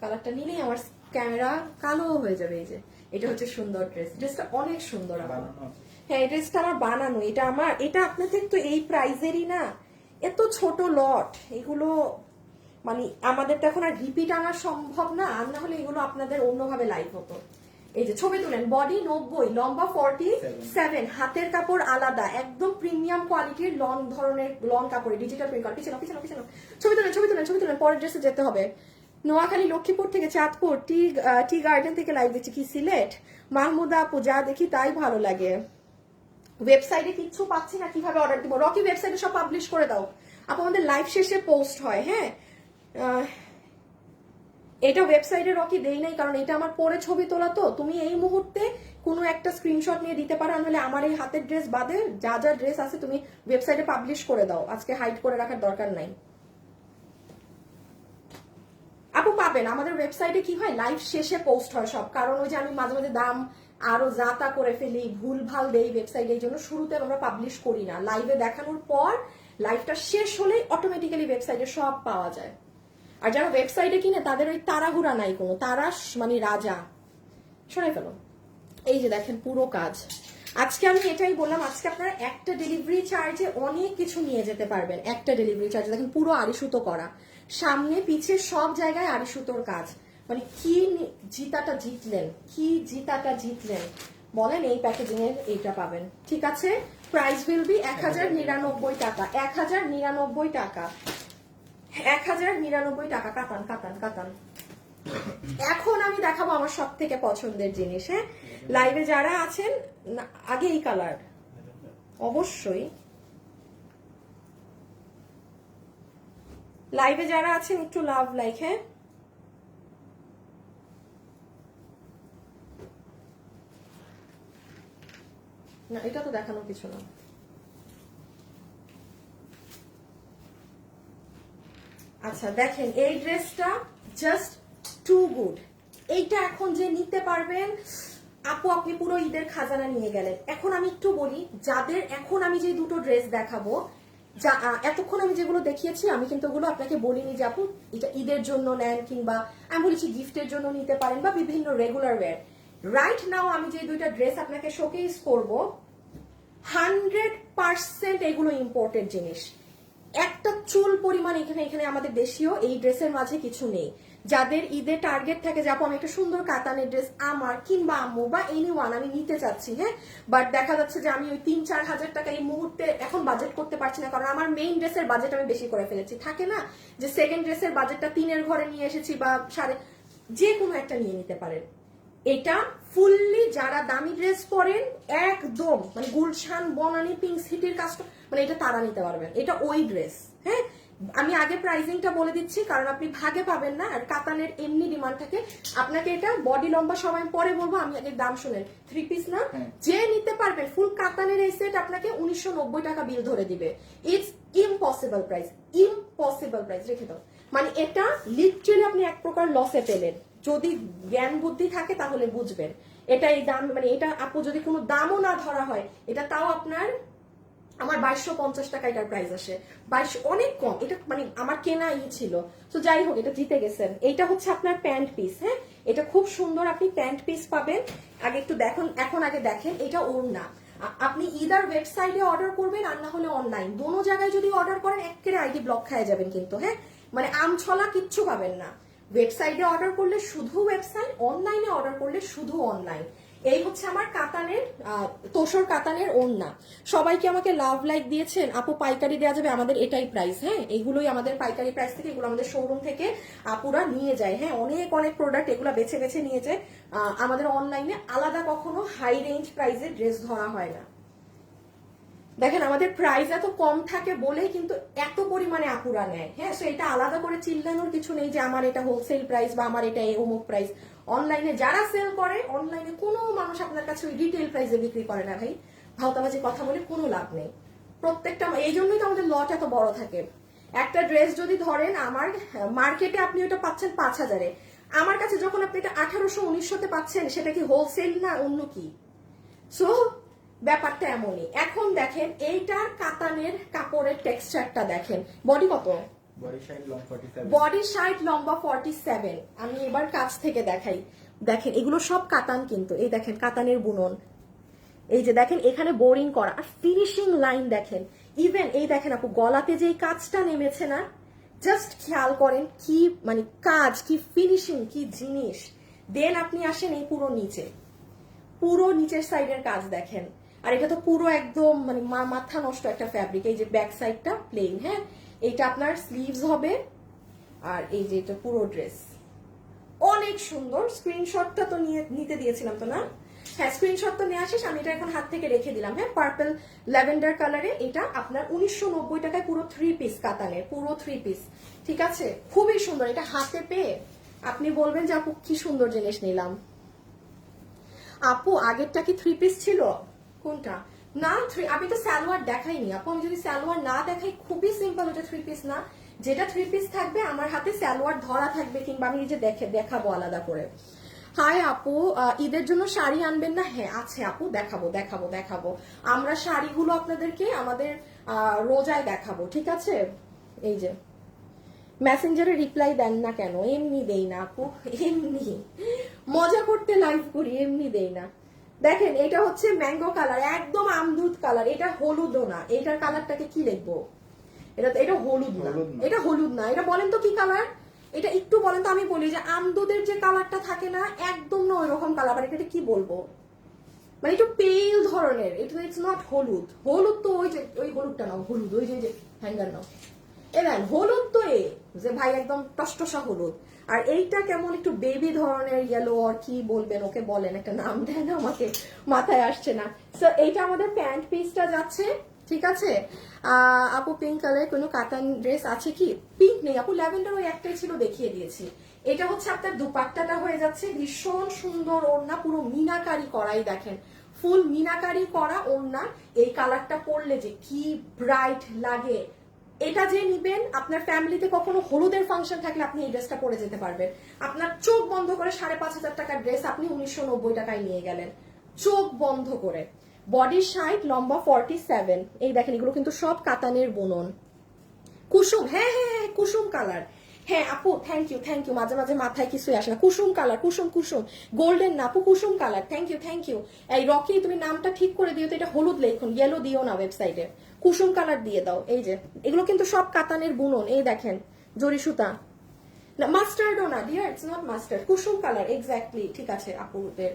A: কালারটা নিলেই আমার ক্যামেরা কালো হয়ে যাবে। এই যে এটা হচ্ছে সুন্দর ড্রেস, ড্রেসটা অনেক সুন্দর। হ্যাঁ, ড্রেসটা আমার বানানো, এটা আপনাদের তো এই প্রাইজেরই না, এত ছোট লট, এগুলো মানে আমাদের তো এখন আর রিপিট আনা সম্ভব না, আর না হলে এগুলো আপনাদের অন্যভাবে লাইভ হতো। এই যে ছবি তুলেন, বডি 90, লম্বা 47, হাতের কাপড় আলাদা, একদম প্রিমিয়াম কোয়ালিটির লন ধরনের লন কাপড়ে ডিজিটাল প্রিন্ট করা। পিছনে ছবি তুলেন। পরের ড্রেসে যেতে হবে। নোয়াখালী, লক্ষ্মীপুর থেকে, চাঁদপুর, টি গার্ডেন থেকে লাইভ দিচ্ছি। কি সিলেট? মাহমুদা আপু, যা দেখি তাই ভালো লাগে। ওয়েবসাইটে কিচ্ছু পাচ্ছি না, কিভাবে অর্ডার দিব? রকি ওয়েবসাইটে সব পাবলিশ করে দাও আপু, আমাদের লাইভ শেষে পোস্ট হয়। হ্যাঁ, এটা ওয়েবসাইটে রকি দেই নাই, কারণ এটা আমার পরে ছবি তোলা, তো তুমি এই মুহূর্তে কোনো একটা স্ক্রিনশট নিয়ে দিতে পারো, নাহলে আমার এই হাতের ড্রেস বাদে যা যা ড্রেস আছে তুমি ওয়েবসাইটে পাবলিশ করে দাও, আজকে হাইড করে রাখার দরকার নাই। আপু পাবেন, আমাদের ওয়েবসাইটে কি হয় লাইভ শেষে পোস্ট হয় সব, কারণ ওই যে আমি মাঝে মাঝে দাম আরো যা তা করে ফেলি, ভুল ভাল দেই ওয়েবসাইটে, এই জন্য শুরুতে আমরা পাবলিশ করি না, লাইভে দেখানোর পর লাইভটা শেষ হলে অটোমেটিক্যালি ওয়েবসাইটে সব পাওয়া যায়। আর যারা ওয়েবসাইটে কিনে তাদের ওই তাড়াহুড়া নাই কোনো, তারা মানে রাজা। শোনাই ফেলো, এই যে দেখেন পুরো কাজ। আজকে আমি এটাই বললাম, আজকে আপনারা একটা ডেলিভারি চার্জে অনেক কিছু নিয়ে যেতে পারবেন, একটা ডেলিভারি চার্জে। দেখেন পুরো আড়ি সুতো করা, সামনে পিছে সব জায়গায় আড়ি সুতোর কাজ, মানে কি জিতাটা জিতলেন, কি জিতাটা জিতলেন বলেন, এই প্যাকেজিং এর এইটা পাবেন। ঠিক আছে, প্রাইস উইল বি 1099 টাকা, 1099 টাকা, 1099 টাকা। কাতান কাতান কাতান। এখন আমি দেখাবো আমার সব থেকে পছন্দের জিনিস। হ্যাঁ, লাইভে যারা আছেন আগে এই কালার অবশ্যই, লাইভে যারা আছেন একটু লাভ লাইক। হ্যাঁ, না এটা তো দেখানোর কিছু না। আচ্ছা দেখেন, এই ড্রেসটা জাস্ট টু গুড। এইটা এখন যে নিতে পারবেন আপু, আপনি পুরো ঈদের খাজানা নিয়ে গেলেন। এখন আমি একটু বলি, যাদের এখন আমি যে দুটো ড্রেস দেখাবো, যা এতক্ষণ আমি যেগুলো দেখিয়েছি, আমি কিন্তু ওগুলো আপনাকে বলিনি যে আপু এটা ঈদের জন্য নেন, কিংবা আমি বলেছি গিফটের জন্য নিতে পারেন বা বিভিন্ন রেগুলার ওয়্যার। রাইট নাও আমি যে দুইটা ড্রেস আপনাকে শোকেস করবো, 100% এগুলো ইম্পোর্টেড জিনিস। একটা চুল পরিমাণ এখানে এখানে আমাদের দেশীয় এই ড্রেসের মাঝে কিছু নেই। যাদের ঈদের টার্গেট থাকে যে আপু আমি একটা সুন্দর কাতানের ড্রেস আমার কিংবা আম্মু বা এনিওয়ান আমি নিতে চাচ্ছি, হ্যাঁ, বাট দেখা যাচ্ছে যে আমি ওই 3-4 হাজার টাকা এই মুহূর্তে এখন বাজেট করতে পারছি না, কারণ আমার মেইন ড্রেসের বাজেট আমি বেশি করে ফেলেছি। থাকে না যে সেকেন্ড ড্রেসের বাজেটটা 3-এর ঘরে নিয়ে এসেছি বা 3.5, যে কোনো একটা নিয়ে নিতে পারেন। এটা ফুললি যারা দামি ড্রেস পরেন, একদম মানে গুলশান বনানী পিঙ্ক সিটির কাস্টমার, মানে এটা তারা নিতে পারবেন, এটা ওই ড্রেস। হ্যাঁ, আমি আগে প্রাইসিংটা বলে দিচ্ছি, কারণ আপনি ভাগে পাবেন না, আর কাতানের এমনি ডিমান্ড থাকে। আপনাকে এটা বডি লম্বা সবাই পরে বলবো, আমি আগে দাম শুনেন। 3 পিস না, যে নিতে পারবেন ফুল কাতানের এই সেট আপনাকে 1990 টাকা বিল ধরে দিবে। It's impossible price, impossible price, রেখে দাও। মানে এটা লিটারালি আপনি এক প্রকার লসে পেলেন, যদি জ্ঞান বুদ্ধি থাকে তাহলে বুঝবেন। এটা এই দাম, মানে এটা আপু যদি কোনো দামও না ধরা হয়, এটা তাও আপনার আমার 2250 টাকা এটার প্রাইস আসে। 22 অনেক কম, এটা মানে আমার কেনা ছিল। তো যাই হোক, এটা জিতে গেছেন। এইটা হচ্ছে আপনার প্যান্ট পিস। হ্যাঁ, এটা খুব সুন্দর, আপনি প্যান্ট পিস পাবেন। আগে একটু দেখুন, এখন আগে দেখেন এটা ওড়না। আপনি ইদার ওয়েবসাইটে অর্ডার করবেন আর না হলে অনলাইন, দোনো জায়গায় যদি অর্ডার করেন একেবারে আইডি ব্লক খায় যাবেন কিন্তু। হ্যাঁ, মানে আমছলা কিচ্ছু পাবেন না। ওয়েবসাইটে অর্ডার করলে শুধু ওয়েবসাইট, অনলাইনে অর্ডার করলে শুধু অনলাইন। এই হচ্ছে আমার কাতানের তোষর কাতানের ওড়না। সবাইকে আমাকে লাভ লাইক দিয়েছেন আপু, পাইকারি দেওয়া যাবে, আমাদের এটাই প্রাইস। হ্যাঁ, এইগুলোই আমাদের পাইকারি প্রাইস থেকে, এগুলো আমাদের শোরুম থেকে আপুরা নিয়ে যায়। হ্যাঁ, অনেক অনেক প্রোডাক্ট এগুলো বেছে বেছে নিয়ে যায়। আমাদের অনলাইনে আলাদা কখনো হাই রেঞ্জ প্রাইসে ড্রেস ধরা হয় না। দেখেন আমাদের প্রাইস এত কম থাকে বলেই কিন্তু এত পরিমাণে আপুরা নেয়। হ্যাঁ, সো এটা আলাদা করে চিল্লানোর কিছু নেই যে আমার এটা হোলসেল প্রাইস বা আমার এটা অমুক প্রাইস। অনলাইনে যারা সেল করে, অনলাইনে কোনো মানুষ আপনার কাছে ওই রিটেল প্রাইসে বিক্রি করে না ভাই, ভাওতাবাজি কথা বলে কোনো লাভ নেই। প্রত্যেকটা, এই জন্যই তো আমাদের লট এত বড় থাকে। একটা ড্রেস যদি ধরেন আমার মার্কেটে আপনি ওটা পাচ্ছেন 5000-এ, আমার কাছে যখন আপনি এটা 1800-1900-তে পাচ্ছেন, সেটা কি হোলসেল না অন্য কি? সো ব্যাপারটা এমনই। এখন দেখেন এইটার কাতানের কাপড়ের টেক্সচারটা দেখেন। বডি কত? বডি সাইড লম্বা 47। আমি এবার কাছ থেকে দেখাই। দেখেন এগুলো সব কাতান কিন্তু, এই দেখেন কাতানের বুনন, এই যে দেখেন এখানে বোরিং করা, আর ফিনিশিং লাইন দেখেন। ইভেন এই দেখেন আপু গলাতে যে কাজটা নেমেছে না, জাস্ট খেয়াল করেন কি মানে কাজ, কি ফিনিশিং, কি জিনিস। দেন আপনি আসেন এই পুরো নিচে, পুরো নিচের সাইডের কাজ দেখেন। আর এটা তো পুরো একদম মানে মাথা নষ্ট একটা ফ্যাব্রিক। এই যে ব্যাক সাইডটা প্লেন। হ্যাঁ, এইটা আপনার স্লিভস হবে, আর এই যে এটা পুরো ড্রেস অনেক সুন্দর। স্ক্রিনশটটা তো নিতে দিয়েছিলাম তো না? হ্যাঁ, স্ক্রিনশট তো নিয়ে আসিস, আমি এটা এখন হাত থেকে রেখে দিলাম। হ্যাঁ, পার্পল ল্যাভেন্ডার কালারে, এটা আপনার 1990 টাকায় পুরো 3 পিস কাতানের, পুরো 3 পিস। ঠিক আছে, খুবই সুন্দর। এটা হাতে পেয়ে আপনি বলবেন যে আপু কি সুন্দর জিনিস নিলাম। আপু আগেরটা কি 3 পিস ছিল? কোনটা? না আমি তো সালোয়ার দেখাইনি আপু। আমি যদি সালোয়ার না দেখাই, খুবই সিম্পল, ওটা 3 পিস না। যেটা 3 পিস থাকবে আমার হাতে সালোয়ার ধরা থাকবে, কিংবা আমি যে দেখাবো আলাদা করে। হাই আপু, ঈদের জন্য শাড়ি আনবেন না? হ্যাঁ আছে আপু, দেখাবো দেখাবো দেখাবো। আমরা শাড়িগুলো আপনাদেরকে আমাদের রোজায় দেখাবো, ঠিক আছে? এই যে মেসেঞ্জারে রিপ্লাই দেন না কেন? এমনি দেই না আপু, এমনি মজা করতে লাইভ করি, এমনি দেই না। দেখেন এটা হচ্ছে ম্যাঙ্গো কালার, একদম আমদুধ কালার। এটা হলুদও না, এটার কালারটাকে কি লিখবো? এটা হলুদ না, এটা হলুদ না। এটা বলেন তো কি কালার? এটা একটু বলেন তো। আমি বলি যে আমদুদের যে কালারটা থাকে না, একদম না ওইরকম কালার। মানে এটা কি বলবো, মানে একটু পেল ধরনের। এটা ইটস নট হলুদ। হলুদ তো ওই যে ওই হলুদটা নাও, হলুদ ওই যে হ্যাঙ্গার নাও। দেন হলুদ তো যে ভাই একদম টসটসা হলুদ। আর এইটা কেমন একটু বেবি ধরনের ইয়েলো, আর কি বলবেন ওকে, বলেন একটা নাম দেন, আমাকে মাথায় আসছে না। সো এইটা আমাদের প্যান্ট পিসটা যাচ্ছে, ঠিক আছে? আপু পিঙ্ক কালার কোনো কাতান ড্রেস আছে কি? পিঙ্ক নেই আপু, ল্যাভেন্ডার ওই একটাই ছিল, দেখিয়ে দিয়েছি। এটা হচ্ছে আপনার দুপাট্টাটা হয়ে যাচ্ছে, ভীষণ সুন্দর ওড়না, পুরো মিনাকারি করাই, দেখেন ফুল মিনাকারি করা ওড়না। এই কালারটা পরলে যে কি ব্রাইট লাগে। এটা যে নিবেন, আপনার ফ্যামিলিতে কখনো হলুদের ফাংশন থাকলে আপনি এই ড্রেসটা পরে যেতে পারবেন। আপনার চোখ বন্ধ করে 5,500 টাকার ড্রেস আপনি 1990 টাকায় নিয়ে গেলেন, চোখ বন্ধ করে। বডি 60, লম্বা 47। এই দেখেন এগুলো কিন্তু সব কাতানের বুনন। কুসুম, হ্যাঁ হ্যাঁ হ্যাঁ কুসুম কালার। হ্যাঁ আপু থ্যাংক ইউ থ্যাংক ইউ। মাঝে মাঝে মাথায় কিছুই আসে না। কুসুম কালার, কুসুম কুসুম, গোল্ডেন না আপু, কুসুম colour. Thank you thank you. এই রকি তুমি নামটা ঠিক করে দিও তো, এটা হলুদ লেখুন, ইয়েলো দিও না ওয়েবসাইটে, কুসুম কালার দিয়ে দাও। এই যে এগুলো কিন্তু সব কাতানের বুনন। এই দেখেন জরি সুতা, না মাস্টার্ডও না ডিয়ার, ইটস নট মাস্টার্ড, কুসুম কালার এক্স্যাক্টলি। ঠিক আছে আপুদের,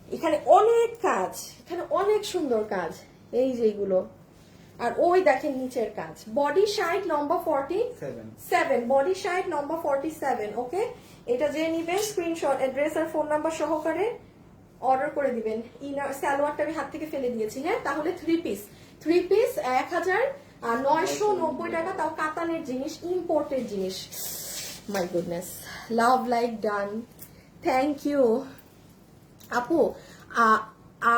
A: এখানে অনেক কাজ, এখানে অনেক সুন্দর কাজ, এই যে এগুলো। আর ওই দেখেন নিচের কাজ। বডি 60, লম্বা 47, বডি 60, লম্বা 47। ওকে, এটা যে নিবেন স্ক্রিনশট, অ্যাড্রেস আর ফোন নাম্বার সহকারে অর্ডার করে দিবেন। ইনার সালোয়ারটা আমি হাত থেকে ফেলে দিয়েছি। হ্যাঁ তাহলে 3 পিস 1990 টাকা, তাও কাতানের জিনিস, ইম্পোর্টেড জিনিস। My goodness, love like done, thank you আপু।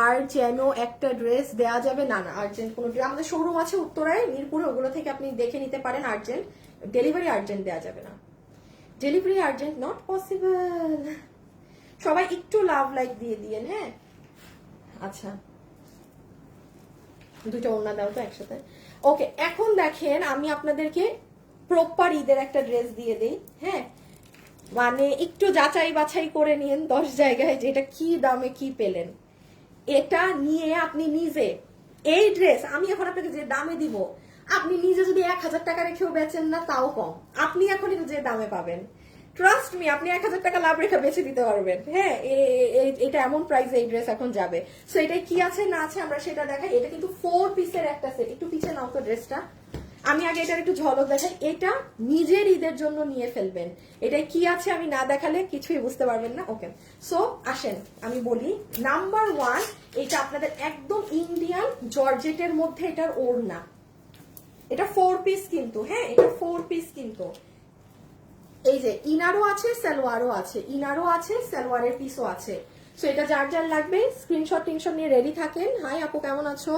A: আর যেন একটা ড্রেস দেয়া যাবে? না না, আর্জেন্ট কোনো ড্রেস, আমাদের শোরুম আছে উত্তরায় মিরপুরে, ওগুলো থেকে আপনি দেখে নিতে পারেন। আর্জেন্ট ডেলিভারি, আর্জেন্ট দেয়া যাবে না, ডেলিভারি আর্জেন্ট নট পসিবল। সবাই একটু লাভ লাইক দিয়ে দিয়েন। হ্যাঁ আচ্ছা, দুটো ওড়না দাও তো একসাথে। ওকে, এখন দেখেন আমি আপনাদেরকে প্রপার ঈদের একটা ড্রেস দিয়ে দিই। হ্যাঁ মানে একটু যাচাই বাছাই করে নিন 10 জায়গায় যে এটা কি দামে কি পেলেন। এটা নিয়ে আপনি নিজে, এই ড্রেস আমি এখন আপনাকে যে দামে দিব, আপনি নিজে যদি 1000 টাকা রেখেও বেচেন না তাও কম, আপনি এখন যে দামে পাবেন, ট্রাস্ট মি, আপনি 1000 টাকা লাভ রেখে বেচে দিতে পারবেন। হ্যাঁ এটা এমন প্রাইসে এই ড্রেস এখন যাবে। সো এটাই কি আছে না আছে আমরা সেটা দেখাই। এটা কিন্তু 4 পিসের একটা সেট। একটু পিছিয়ে নাও তো ড্রেসটা, আমি আগে এটার একটু ঝলক দেখাই। এটা নিজের ঈদের জন্য নিয়ে ফেলবেন। এটাই কি আছে আমি না দেখালে কিছুই বুঝতে পারবেন না। ওকে, সো আসেন আমি বলি। নাম্বার 1, এটা আপনাদের একদম ইন্ডিয়ান জর্জেটের মধ্যে এটার ওড়না। এটা 4 পিস কিন্তু, হ্যাঁ এটা 4 পিস কিন্তু। এই যে ইনারও আছে, সালোয়ারও আছে, ইনারও আছে, সালোয়ারের পিসও আছে। সো এটা যার যার লাগবে স্ক্রিনশট টিনশট নিয়ে রেডি থাকেন। হাই আপু কেমন আছো?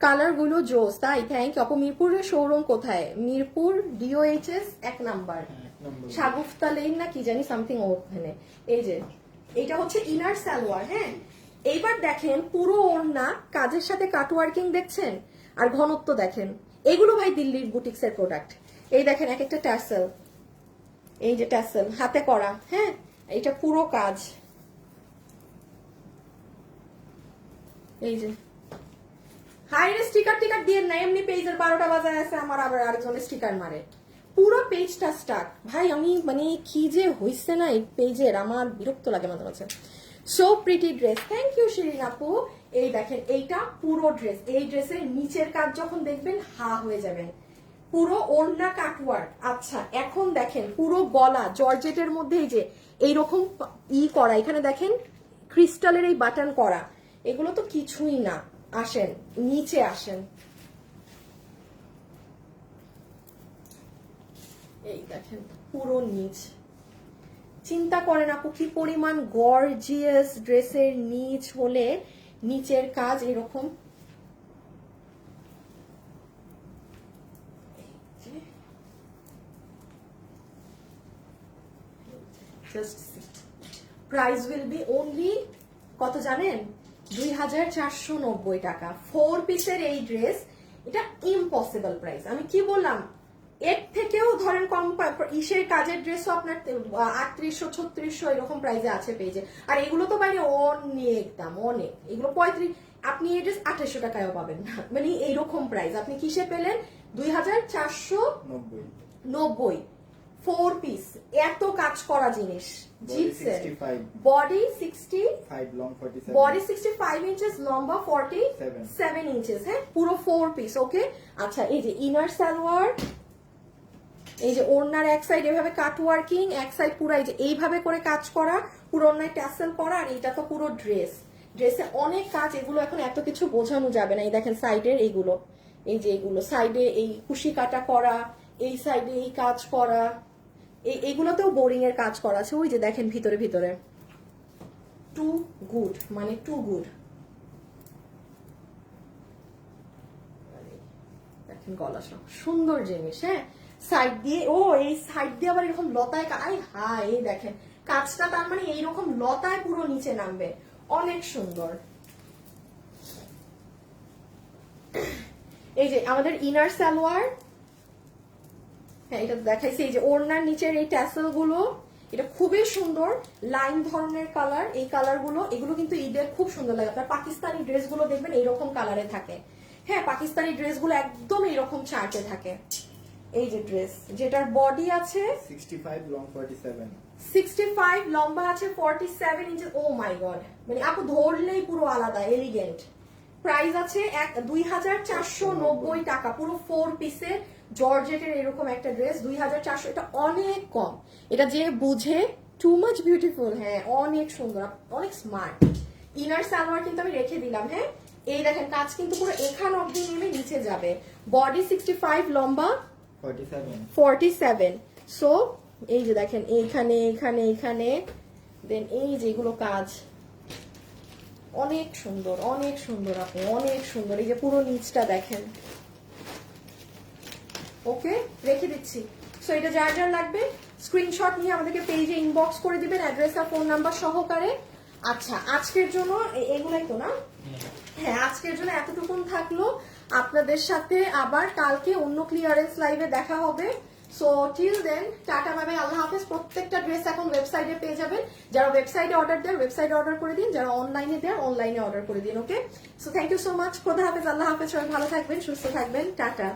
A: কালার গুলো জোস, তাই থ্যাংক ইউ আপু। মিরপুরের শোরুম কোথায়? Mirpur DOHS 1 number, Shagufta lane না কি জানি সামথিং ওখানে। এই যে এটা হচ্ছে ইনার সালোয়ার। হ্যাঁ এইবার দেখেন পুরো ওড়না কাজের সাথে কাটওয়ার্কিং দেখছেন, আর ঘনত্ব দেখেন। এগুলো ভাই দিল্লির বুটিক্স এর প্রোডাক্ট। এই দেখেন এক একটা ট্যাসেল, এই যে ট্যাসেল হাতে করা। হ্যাঁ এটা পুরো কাজ, এই যে হাইরে স্টিকার টিকার দিয়ে না, এমনি পেজের 12টা বাজায় আছে আমার, আবার আরেকজনের স্টিকার মারে। পুরো পেজটা স্টাক ভাই। আমি মানে কি যে হইছে না এই পেজের, আমার বিরক্ত লাগে মাঝে মাঝে। So pretty dress, thank you Shirin আপু। এই দেখেন এইটা পুরো ড্রেস, এই ড্রেসের নিচের কাজ যখন দেখবেন হা হয়ে যাবেন, পুরো ওড়না কাটওয়ার্ক। আচ্ছা এখন দেখেন পুরো গলা জর্জেটের মধ্যে এই যে এইরকম করা, এখানে দেখেন ক্রিস্টালের এই বাটন করা, এগুলো তো কিছুই না। আসেন নিচে আসেন, এই দেখেন পুরো নিচ। চিন্তা করেন আপু কি পরিমাণ গর্জিয়াস ড্রেসের নিচ হলে নিচের কাজ এরকম। প্রাইস উইল বি অনলি কত জানেন, 2490 টাকা। 4 পিসের এই ড্রেস, এটা ইম্পসিবল প্রাইস। আমি কি বললাম, এর থেকেও ধরেন কম ইসের কাজের ড্রেসও আপনার 3800 3600 এরকম প্রাইসে আছে পেজে। আর এগুলো তো বাইরে অনেক দাম, অনেক। এগুলো 35, আপনি এই ড্রেস 2800 টাকায়ও পাবেন না, মানে এইরকম প্রাইস। আপনি কিসে পেলেন, 2490। 4 পিস, এত কাজ করা জিনিস। জিপসের বডি 65, বডি 65 ইঞ্চেস, লম্বা 47 ইঞ্চেস, হ্যাঁ পুরো 4 পিস। ওকে, আচ্ছা এই যে ইনার সালোয়ার, এই যে ওড়নার এক সাইড এভাবে কাট ওয়ার্কিং, এক সাইড পুরো এই যে এইভাবে করে কাজ করা, পুরো ওড়নায় ট্যাসেল করা, আর এটা তো পুরো ড্রেস। ড্রেসে অনেক কাজ, এগুলো এখন এত কিছু বোঝানো যাবে না। এই দেখেন সাইডের এইগুলো, এই যে এইগুলো সাইডে এই কুশি কাটা করা, এই সাইডে এই কাজ করা, এইগুলোতেও বোরিং এর কাজ করা আছে। ওই যে দেখেন ভিতরে ভিতরে, টু গুড, মানে টু গুড। দেখেন গলা সুন্দর জিনিস, হ্যাঁ সাইড দিয়ে, ও এই সাইড দিয়ে আবার এরকম লতায়, আই হাই, এই দেখেন কাজটা, তার মানে এইরকম লতায় পুরো নিচে নামবে, অনেক সুন্দর। এই যে আমাদের ইনার সালোয়ার, হ্যাঁ এটা দেখাইছি। এই যে ওড়নার নিচের এই ট্যাসেল গুলো, এটা খুবই সুন্দর লাইন ধরনের কালার। এই কালার গুলো, এগুলো কিন্তু ঈদের খুব সুন্দর লাগে। আপনার পাকিস্তানি ড্রেস গুলো দেখবেন এইরকম কালারে থাকে, হ্যাঁ পাকিস্তানি ড্রেস গুলো একদম এইরকম চার্টে থাকে। এই যে ড্রেস, যেটার বডি আছে
B: 65, লং 47,
A: 65, লম্বা আছে 47 ইঞ্চি। ও মাই গড, মানে আপু ধরলেই পুরো আলাদা, এলিগেন্ট। প্রাইস আছে 2490 টাকা, পুরো 4 পিসের জর্জেটের এরকম একটা ড্রেস 2400। এটা অনেক কম, এটা যে বুঝে টু মাচ বিউটিফুল, হ্যাঁ অনেক সুন্দর, অনেক স্মার্ট। ইনার সালোয়ার কিন্তু আমি রেখে দিলাম, হ্যাঁ এই দেখেন কাজ কিন্তু পুরো এখান অব্দি নেমে নিচে যাবে। বডি 65, লম্বা 47। সো এই যে দেখেন এইখানে এখানে এখানে, দেন এই যে এগুলো কাজ অনেক সুন্দর, অনেক সুন্দর আপু, অনেক সুন্দর। এই যে পুরো নিচটা দেখেন। ওকে, রেখে দিচ্ছি। সো এটা যার যার লাগবে স্ক্রিনশট নিয়ে আমাদেরকে পেজে ইনবক্স করে দিবেন, অ্যাড্রেস আর ফোন নাম্বার সহকারে। আচ্ছা আজকের জন্য এগুলাই তো না, হ্যাঁ আজকের জন্য এতটুকুন থাকলো। আপনাদের সাথে আবার কালকে অন্য ক্লিয়ারেন্স লাইভে দেখা হবে। So till then tata bye bye, Allah হাফেজ। প্রত্যেকটা ড্রেস এখন ওয়েবসাইটে পেয়ে যাবেন। যারা ওয়েবসাইটে অর্ডার দেন ওয়েবসাইটে অর্ডার করে দিন, যারা অনলাইনে দেন অনলাইনে অর্ডার করে দিন। Okay, so thank you so much, খোদা হাফেজ, আল্লাহ হাফেজ। সবাই ভালো থাকবেন, সুস্থ থাকবেন, টাটা।